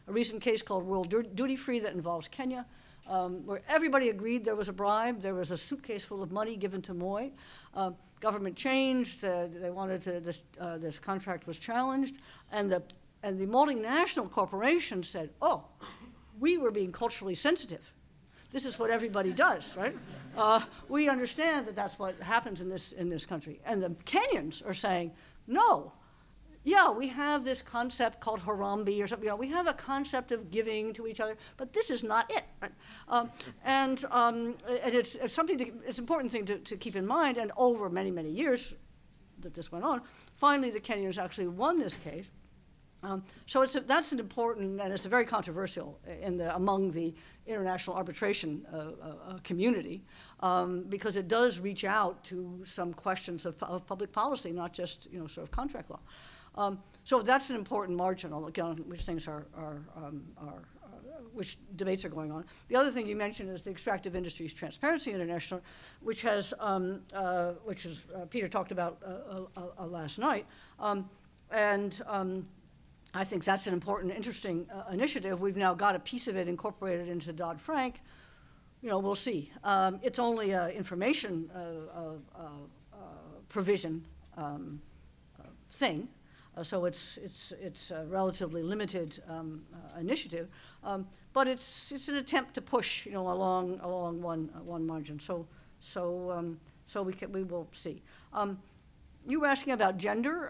recent case called World Duty Free that involves Kenya, where everybody agreed there was a bribe. There was a suitcase full of money given to Moi. Government changed. They wanted to. This contract was challenged, and the multinational corporation said, "Oh, we were being culturally sensitive. This is what everybody does, right? We understand that that's what happens in this country." And the Kenyans are saying, "No, yeah, we have this concept called Harambee or something. We have a concept of giving to each other, but this is not it." Right? And it's something. It's an important thing to keep in mind. And over many, many years that this went on, finally the Kenyans actually won this case. So that's an important, and it's a very controversial among the international arbitration community, because it does reach out to some questions of public policy, not just sort of contract law. So that's an important margin on which things which debates are going on. The other thing you mentioned is the Extractive Industries Transparency International, which Peter talked about last night, I think that's an important, interesting initiative. We've now got a piece of it incorporated into Dodd-Frank. We'll see. It's only an information provision thing, so it's a relatively limited initiative, but it's an attempt to push along one margin. So we will see. You were asking about gender.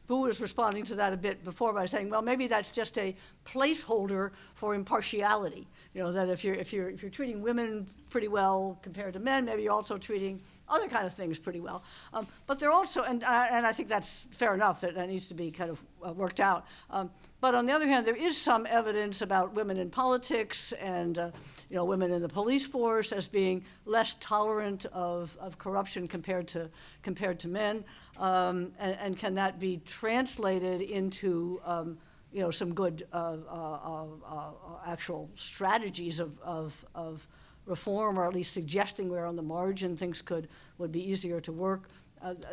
Boo was responding to that a bit before by saying, well, maybe that's just a placeholder for impartiality. You know, that if you're treating women pretty well compared to men, maybe you're also treating other kind of things pretty well. But they're also, and I think that's fair enough, that needs to be kind of worked out. But on the other hand, there is some evidence about women in politics and you know, women in the police force as being less tolerant of corruption compared to men. And can that be translated into you know, some good actual strategies of reform, or at least suggesting where on the margin things would be easier to work.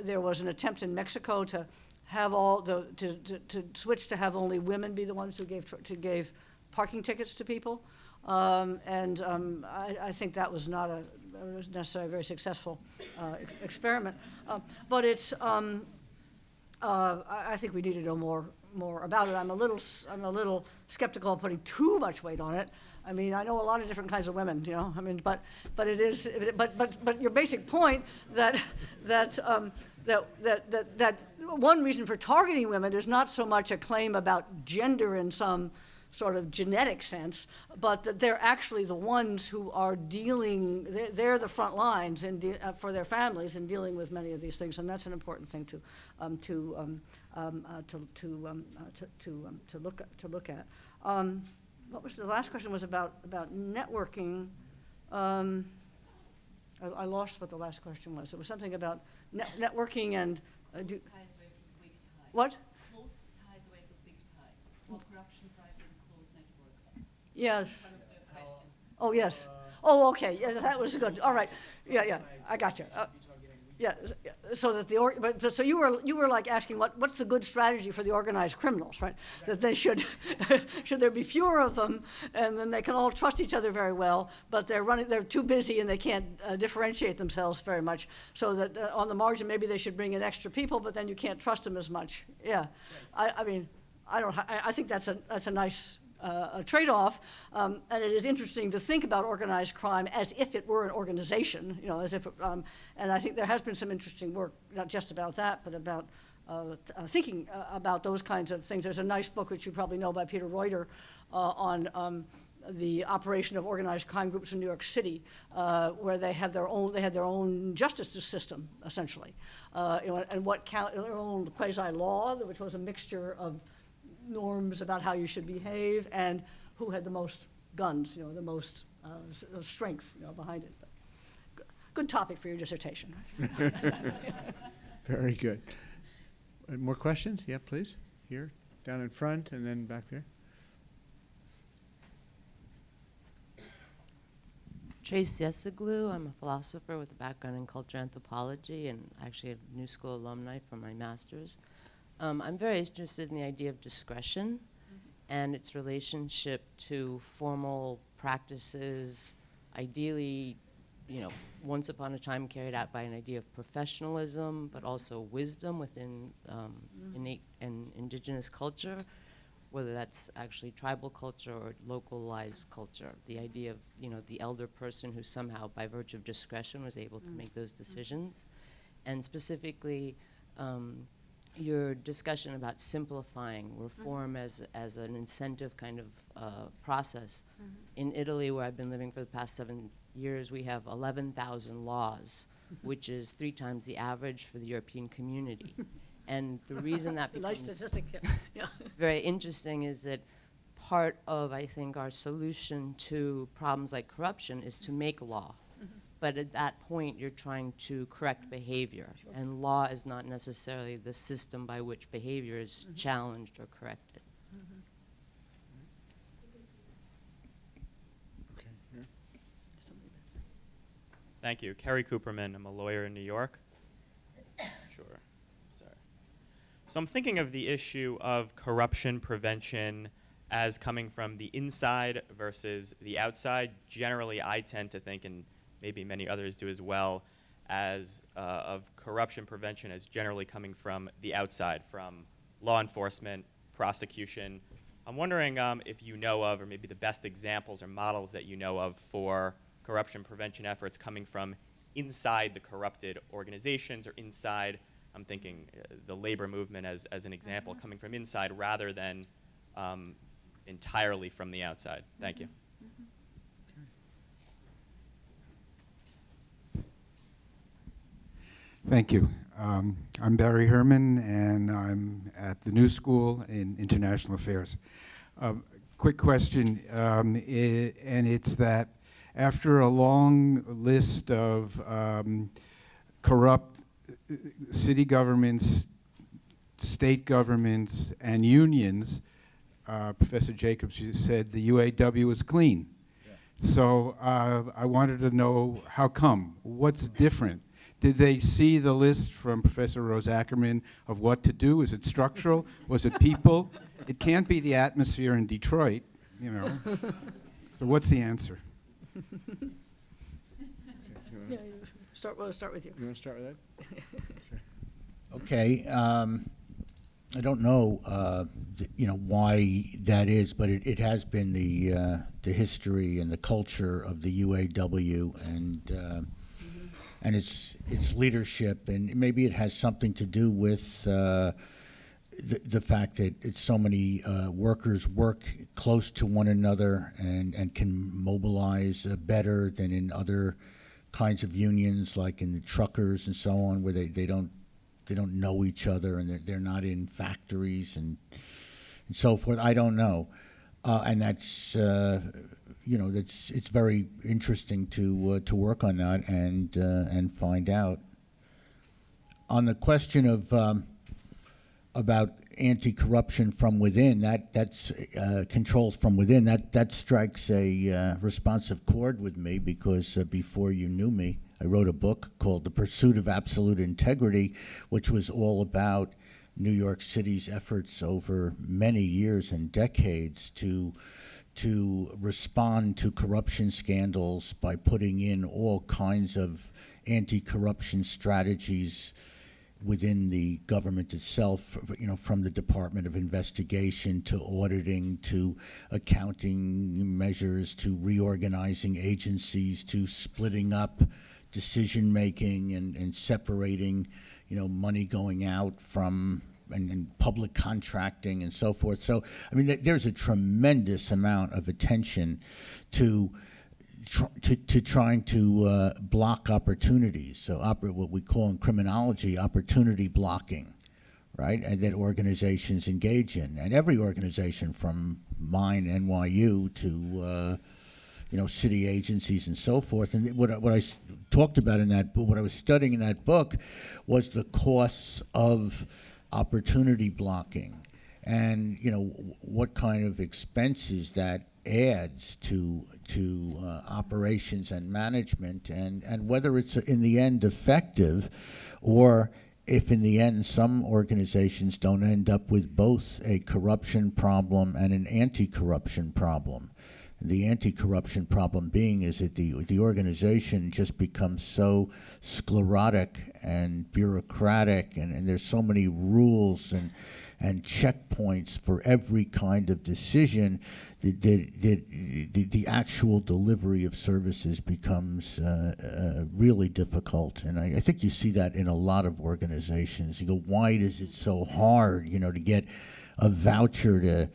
There was an attempt in Mexico to have to switch to have only women be the ones who gave parking tickets to people, I think that was not necessarily a very successful experiment. But it's I think we need to know more about it. I'm a little skeptical of putting too much weight on it. I mean, I know a lot of different kinds of women, you know. I mean, but it is, but your basic point that one reason for targeting women is not so much a claim about gender in some sort of genetic sense, but that they're actually the ones who are dealing. They're the front lines for their families in dealing with many of these things, and that's an important thing to look at. What was the last question? Was about networking. I lost what the last question was. It was something about networking and Close ties versus weak ties. What? Close ties versus weak ties. How corruption thrives in closed networks. Yes. Part of the question. Oh, yes. Oh, okay. Yes, that was good. All right. Yeah, I got you. Yeah. So that so you were like asking what's the good strategy for the organized criminals, right? That they should there be fewer of them, and then they can all trust each other very well, but they're too busy and they can't differentiate themselves very much. So that on the margin, maybe they should bring in extra people, but then you can't trust them as much. Yeah. I mean, I think that's a nice a trade-off, and it is interesting to think about organized crime as if it were an organization, you know, as if, and I think there has been some interesting work, not just about that, but about thinking about those kinds of things. There's a nice book, which you probably know, by Peter Reuter, on the operation of organized crime groups in New York City, where they had their own justice system, essentially, you know, and their own quasi-law, which was a mixture of norms about how you should behave and who had the most guns, you know, the most strength, you know, behind it. But good topic for your dissertation. Very good. More questions? Yeah, please. Here, down in front, and then back there. Trace Yessiglu. I'm a philosopher with a background in culture anthropology and actually a New School alumni from my master's. I'm very interested in the idea of discretion and its relationship to formal practices, ideally, you know, once upon a time carried out by an idea of professionalism, but also wisdom within innate and indigenous culture, whether that's actually tribal culture or localized culture. The idea of, you know, the elder person who somehow, by virtue of discretion, was able to make those decisions. And specifically, your discussion about simplifying reform as an incentive kind of process. In Italy, where I've been living for the past 7 years, we have 11,000 laws, which is 3 times the average for the European community. And the reason that becomes nice statistic. Yeah. very interesting is that part of, I think, our solution to problems like corruption is to make law. But at that point, you're trying to correct behavior. Sure. And law is not necessarily the system by which behavior is challenged or corrected. Okay. Here. Thank you. Kerry Cooperman. I'm a lawyer in New York. Sure. Sorry. So I'm thinking of the issue of corruption prevention as coming from the inside versus the outside. Generally, I tend to think, and maybe many others do as well, as of corruption prevention as generally coming from the outside, from law enforcement, prosecution. I'm wondering if you know of, or maybe the best examples or models that you know of for corruption prevention efforts coming from inside the corrupted organizations or inside I'm thinking the labor movement as an example, coming from inside rather than entirely from the outside. Thank you. Thank you. I'm Barry Herman, and I'm at the New School in International Affairs. Quick question, and it's that after a long list of corrupt city governments, state governments, and unions, Professor Jacobs said the UAW was clean. Yeah. So I wanted to know how come? What's different? Did they see the list from Professor Rose-Ackerman of what to do? Is it structural? Was it people? It can't be the atmosphere in Detroit, you know. So what's the answer? Yeah, we'll start with you. You want to start with that? Sure. Okay. I don't know, why that is, but it has been the history and the culture of the UAW and its leadership, and maybe it has something to do with the fact that it's so many workers work close to one another and can mobilize better than in other kinds of unions, like in the truckers and so on, where they don't know each other and they're not in factories and so forth. I don't know, and that's it's very interesting to work on that and find out. On the question of about anti-corruption from within, that's controls from within. That strikes a responsive chord with me because before you knew me, I wrote a book called The Pursuit of Absolute Integrity, which was all about New York City's efforts over many years and decades to respond to corruption scandals by putting in all kinds of anti-corruption strategies within the government itself, from the Department of Investigation to auditing to accounting measures to reorganizing agencies to splitting up decision-making and separating, money going out from and public contracting and so forth. So, I mean, there's a tremendous amount of attention to trying to block opportunities. So what we call in criminology opportunity blocking, right? And that organizations engage in. And every organization from mine, NYU, to city agencies and so forth. And what I talked about in that book, what I was studying in that book, was the costs of opportunity blocking, and what kind of expenses that adds to operations and management, and whether it's in the end effective, or if in the end some organizations don't end up with both a corruption problem and an anti-corruption problem. The anti-corruption problem being is that the organization just becomes so sclerotic and bureaucratic, and there's so many rules and checkpoints for every kind of decision that the actual delivery of services becomes really difficult. And I think you see that in a lot of organizations. You go, why is it so hard, to get a voucher to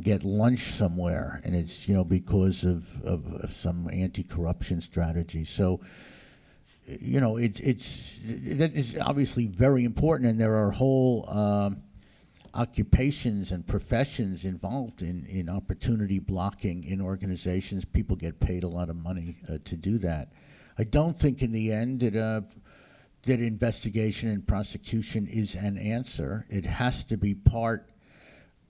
get lunch somewhere, and it's, because of some anti-corruption strategy. So, that is obviously very important, and there are whole occupations and professions involved in opportunity blocking in organizations. People get paid a lot of money to do that. I don't think in the end that investigation and prosecution is an answer. It has to be part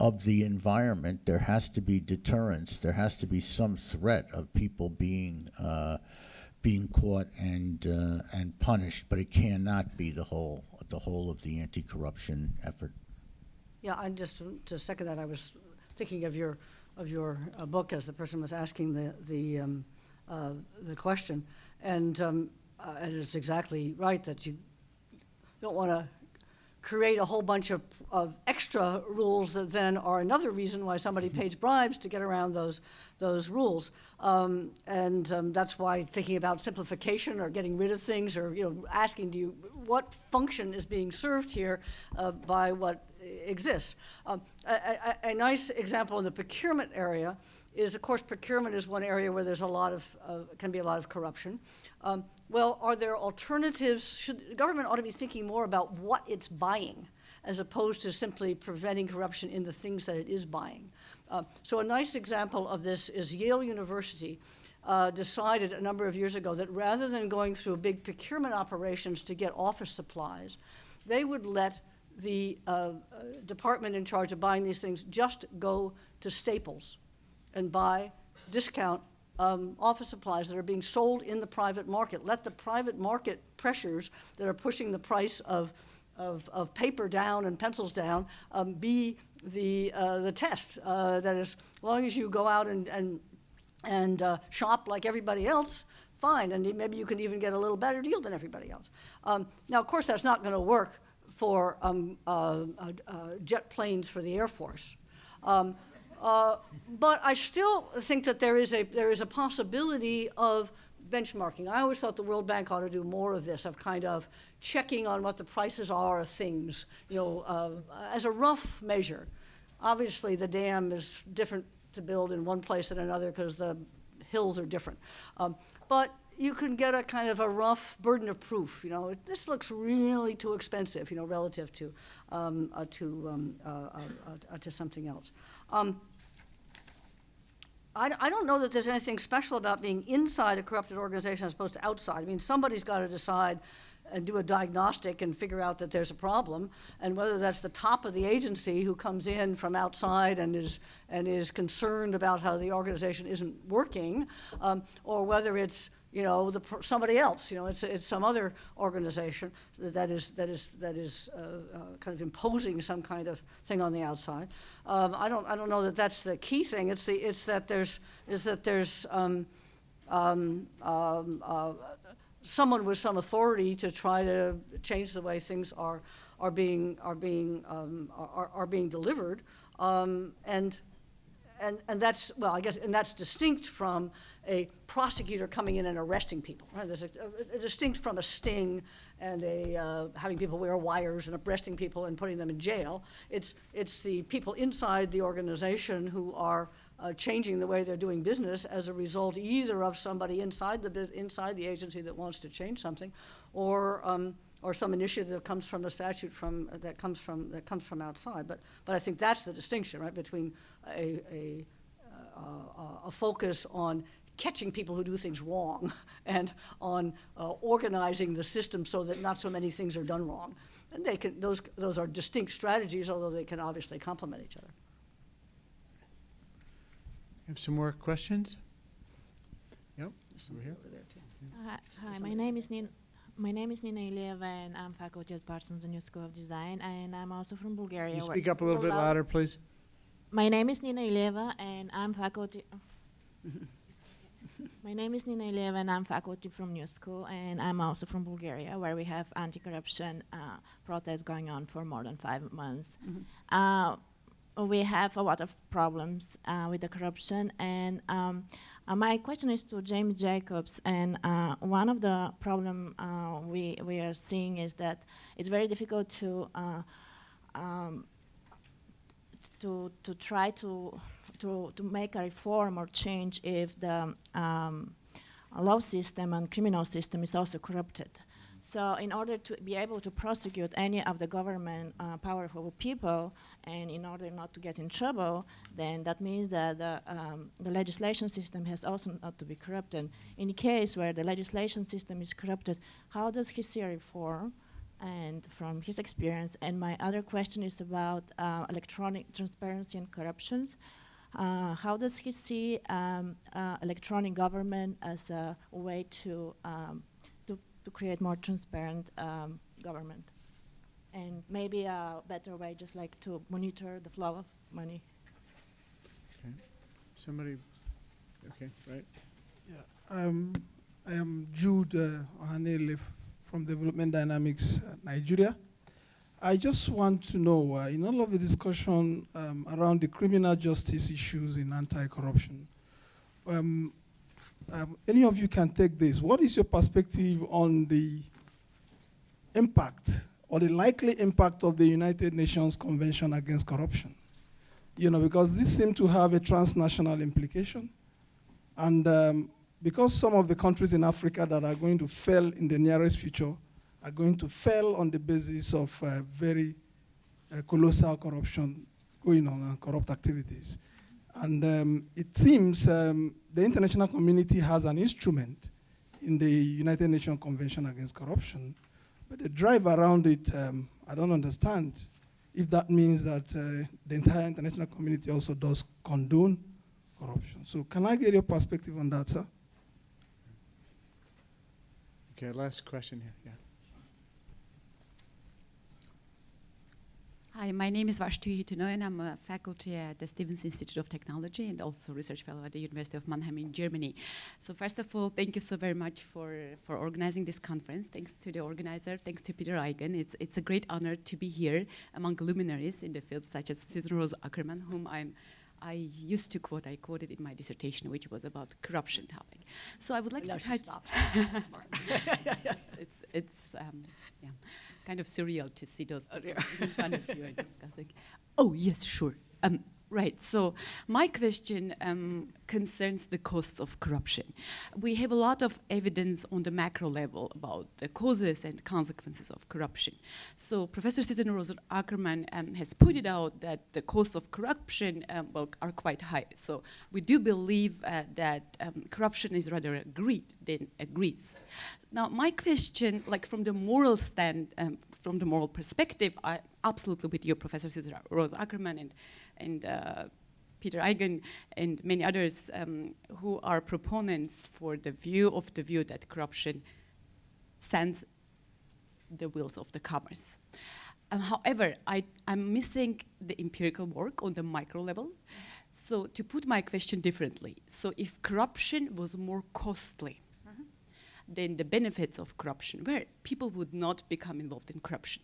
of the environment. There has to be deterrence. There has to be some threat of people being caught and punished, but it cannot be the whole of the anti-corruption effort. Yeah, and just to second that, I was thinking of your book as the person was asking the question, and it's exactly right that you don't want to create a whole bunch of extra rules that then are another reason why somebody pays bribes to get around those rules. That's why thinking about simplification or getting rid of things, or asking what function is being served here by what exists. A nice example in the procurement area is, of course, procurement is one area where there's can be a lot of corruption. Well, are there alternatives? The government ought to be thinking more about what it's buying, as opposed to simply preventing corruption in the things that it is buying. So a nice example of this is Yale University decided a number of years ago that rather than going through big procurement operations to get office supplies, they would let the department in charge of buying these things just go to Staples and buy discount office supplies that are being sold in the private market. Let the private market pressures that are pushing the price of paper down and pencils down be the test. That is, as long as you go out and shop like everybody else, fine, and maybe you can even get a little better deal than everybody else. Now, of course, that's not going to work for jet planes for the Air Force. But I still think that there is a possibility of benchmarking. I always thought the World Bank ought to do more of this, of kind of checking on what the prices are of things, as a rough measure. Obviously, the dam is different to build in one place than another because the hills are different. But you can get a kind of a rough burden of proof. This looks really too expensive, relative to something else. I don't know that there's anything special about being inside a corrupted organization as opposed to outside. I mean, somebody's got to decide and do a diagnostic and figure out that there's a problem, and whether that's the top of the agency who comes in from outside and is concerned about how the organization isn't working, or whether it's somebody else. It's some other organization that is kind of imposing some kind of thing on the outside. I don't know that that's the key thing. It's that there's someone with some authority to try to change the way things are being delivered, and that's, well, I guess, and that's distinct from a prosecutor coming in and arresting people. Right? There's a distinct from a sting and having people wear wires and arresting people and putting them in jail. It's the people inside the organization who are changing the way they're doing business as a result either of somebody inside the agency that wants to change something, or some initiative that comes from the statute that comes from outside. But I think that's the distinction, right, between a focus on catching people who do things wrong and on organizing the system so that not so many things are done wrong. And those are distinct strategies, although they can obviously complement each other. Have some more questions? Yep, over here. Over there too. Hi, my name is Nina Ilieva, and I'm faculty at Parsons New School of Design, and I'm also from Bulgaria. Can you speak up a little bit louder, please? My name is Nina Ilieva, and I'm faculty. My name is Nina Ilieva, and I'm faculty from New School, and I'm also from Bulgaria, where we have anti-corruption protests going on for more than 5 months. We have a lot of problems with the corruption, and my question is to James Jacobs, and one of the problem we are seeing is that it's very difficult to try to make a reform or change if the law system and criminal system is also corrupted. So in order to be able to prosecute any of the government powerful people, and in order not to get in trouble, then that means that the legislation system has also not to be corrupted. In the case where the legislation system is corrupted, how does he see a reform? And from his experience, and my other question is about electronic transparency and corruptions. How does he see electronic government as a way to create more transparent government, and maybe a better way, just like to monitor the flow of money? Okay. Somebody, okay, right? Yeah, I am Jude Ohanele from Development Dynamics Nigeria. I just want to know, in all of the discussion around the criminal justice issues in anti-corruption, any of you can take this. What is your perspective on the impact or the likely impact of the United Nations Convention Against Corruption? You know, because this seems to have a transnational implication. And because some of the countries in Africa that are going to fail in the nearest future are going to fail on the basis of very colossal corruption going on and corrupt activities. And it seems the international community has an instrument in the United Nations Convention Against Corruption, but the drive around it, I don't understand if that means that the entire international community also does condone corruption. So can I get your perspective on that, sir? Okay, last question here. Yeah. Hi, my name is Vashti Hitino, and I'm a faculty at the Stevens Institute of Technology and also research fellow at the University of Mannheim in Germany. So first of all, thank you so very much for organizing this conference. Thanks to the organizer, thanks to Peter Eigen. It's a great honor to be here among luminaries in the field such as Susan Rose-Ackerman, whom I used to quote. I quoted in my dissertation, which was about corruption topic. So I would like to try it's kind of surreal to see those people in front of you and discussing. Oh, yes, sure. Right, so my question concerns the costs of corruption. We have a lot of evidence on the macro level about the causes and consequences of corruption. So Professor Susan Rose-Ackerman has pointed out that the costs of corruption are quite high. So we do believe that corruption is rather a greed than a grease. Now, my question, like from the moral from the moral perspective, I absolutely with you, Professor Susan Rose-Ackerman and Peter Eigen and many others who are proponents for the view that corruption sends the wheels of the commerce. However, I'm missing the empirical work on the micro level. So to put my question differently, so if corruption was more costly than the benefits of corruption, where people would not become involved in corruption.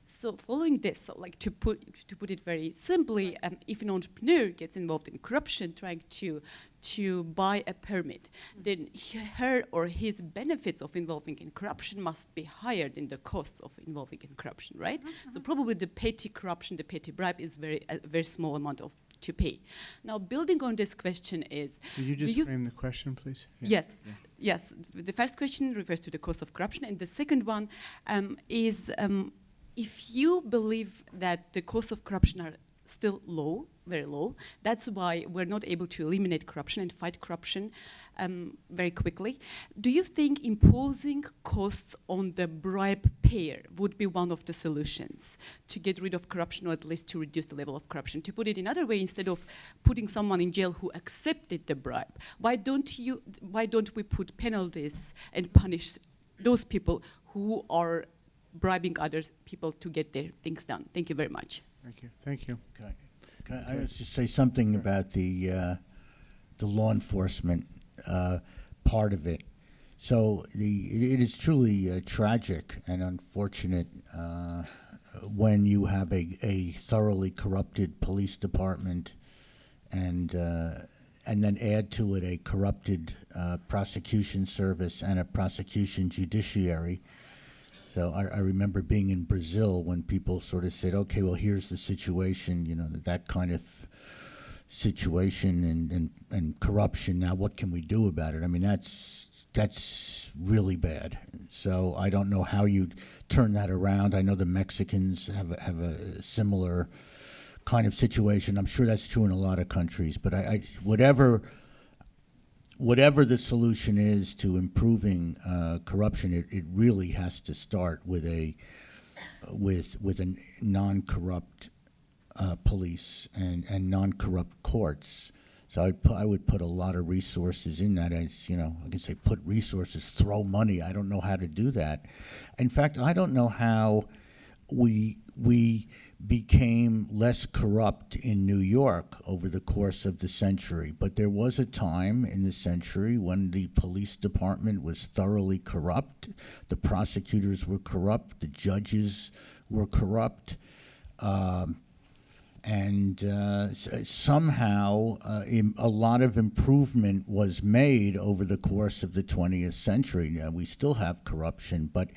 So following this, so like to put it very simply, if an entrepreneur gets involved in corruption, trying to buy a permit, then her or his benefits of involving in corruption must be higher than the costs of involving in corruption, right? So probably the petty corruption, the petty bribe is a very small amount to pay. Now, building on this question is... Could you just frame the question, please? Yeah. Yes. The first question refers to the cost of corruption, and the second one is if you believe that the costs of corruption are still low, very low, that's why we're not able to eliminate corruption and fight corruption very quickly. Do you think imposing costs on the bribe payer would be one of the solutions to get rid of corruption, or at least to reduce the level of corruption? To put it another way, instead of putting someone in jail who accepted the bribe, why don't we put penalties and punish those people who are bribing other people to get their things done? Thank you very much. Thank you. Thank you. Okay. Can I just say something about the law enforcement part of it? So it is truly tragic and unfortunate when you have a thoroughly corrupted police department and then add to it a corrupted prosecution service and a prosecution judiciary. So I remember being in Brazil when people sort of said, okay, well, here's the situation, you know, that kind of situation and corruption. Now, what can we do about it? I mean, that's really bad. So I don't know how you'd turn that around. I know the Mexicans have a similar kind of situation. I'm sure that's true in a lot of countries. But whatever the solution is to improving corruption, it really has to start with a non-corrupt police and non-corrupt courts. So I would put a lot of resources in that. As you know, I can say put resources, throw money. I don't know how to do that. In fact, I don't know how we became less corrupt in New York over the course of the century. But there was a time in the century when the police department was thoroughly corrupt, the prosecutors were corrupt, the judges were corrupt. And somehow a lot of improvement was made over the course of the 20th century. We still have corruption, but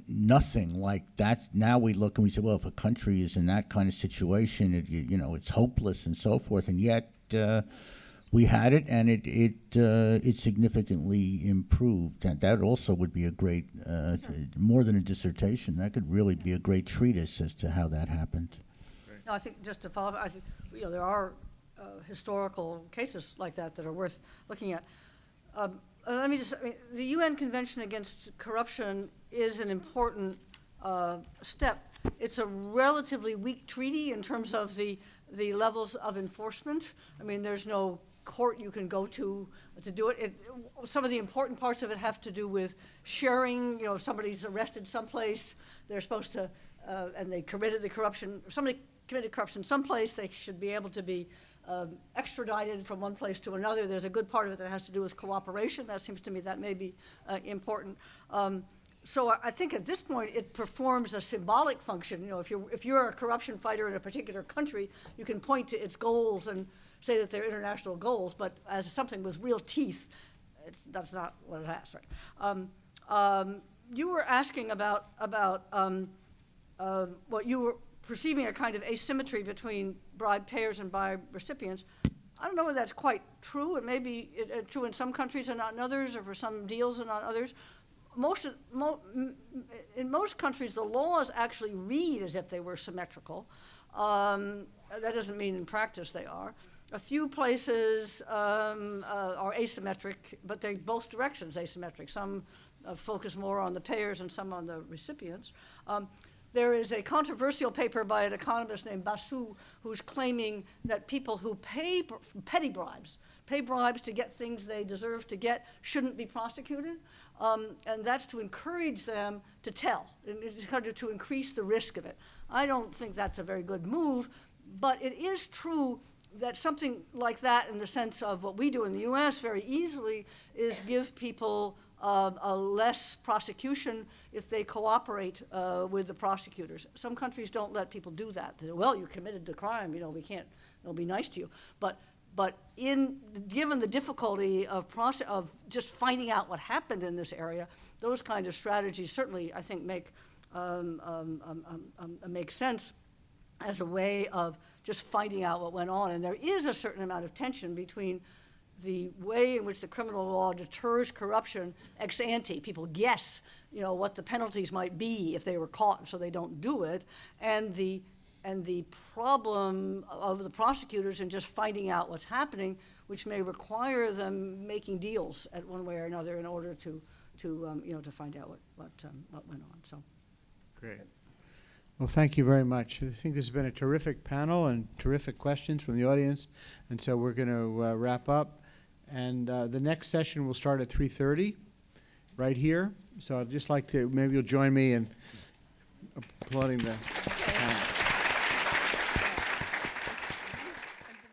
nothing like that. Now we look and we say, well, if a country is in that kind of situation, it's hopeless and so forth. And yet we had it, and it significantly improved. And that also would be a great, more than a dissertation. That could really be a great treatise as to how that happened. No, I think just to follow up, I think there are historical cases like that are worth looking at. Let me just, the UN Convention Against Corruption is an important step. It's a relatively weak treaty in terms of the levels of enforcement. I mean, there's no court you can go to do it. Some of the important parts of it have to do with sharing. If somebody's arrested someplace, they're supposed to, and they committed the corruption, somebody committed corruption someplace, they should be able to be extradited from one place to another. There's a good part of it that has to do with cooperation. That seems to me that may be important. So I think at this point it performs a symbolic function. If you're a corruption fighter in a particular country, you can point to its goals and say that they're international goals, but as something with real teeth, that's not what it has, right? You were asking about what you were perceiving a kind of asymmetry between bribe payers and bribe recipients. I don't know whether that's quite true. It may be true in some countries and not in others, or for some deals and not others. In most countries, the laws actually read as if they were symmetrical. That doesn't mean in practice they are. A few places are asymmetric, but they're both directions asymmetric. Some focus more on the payers and some on the recipients. There is a controversial paper by an economist named Basu, who's claiming that people who pay petty bribes, pay bribes to get things they deserve to get, shouldn't be prosecuted. And that's to encourage them to tell, and it's kind of to increase the risk of it. I don't think that's a very good move, but it is true that something like that, in the sense of what we do in the US very easily, is give people a less prosecution if they cooperate with the prosecutors. Some countries don't let people do that. They say, well, you committed the crime, we can't, they'll be nice to you. But given the difficulty of just finding out what happened in this area, those kind of strategies certainly, I think, make sense as a way of just finding out what went on. And there is a certain amount of tension between the way in which the criminal law deters corruption ex ante. People guess, what the penalties might be if they were caught, so they don't do it, and the problem of the prosecutors in just finding out what's happening, which may require them making deals at one way or another in order to find out what went on. So, great. Well, thank you very much. I think this has been a terrific panel and terrific questions from the audience, and so we're going to wrap up. And the next session will start at 3:30, right here. So I'd just like to, maybe you'll join me in applauding the panel.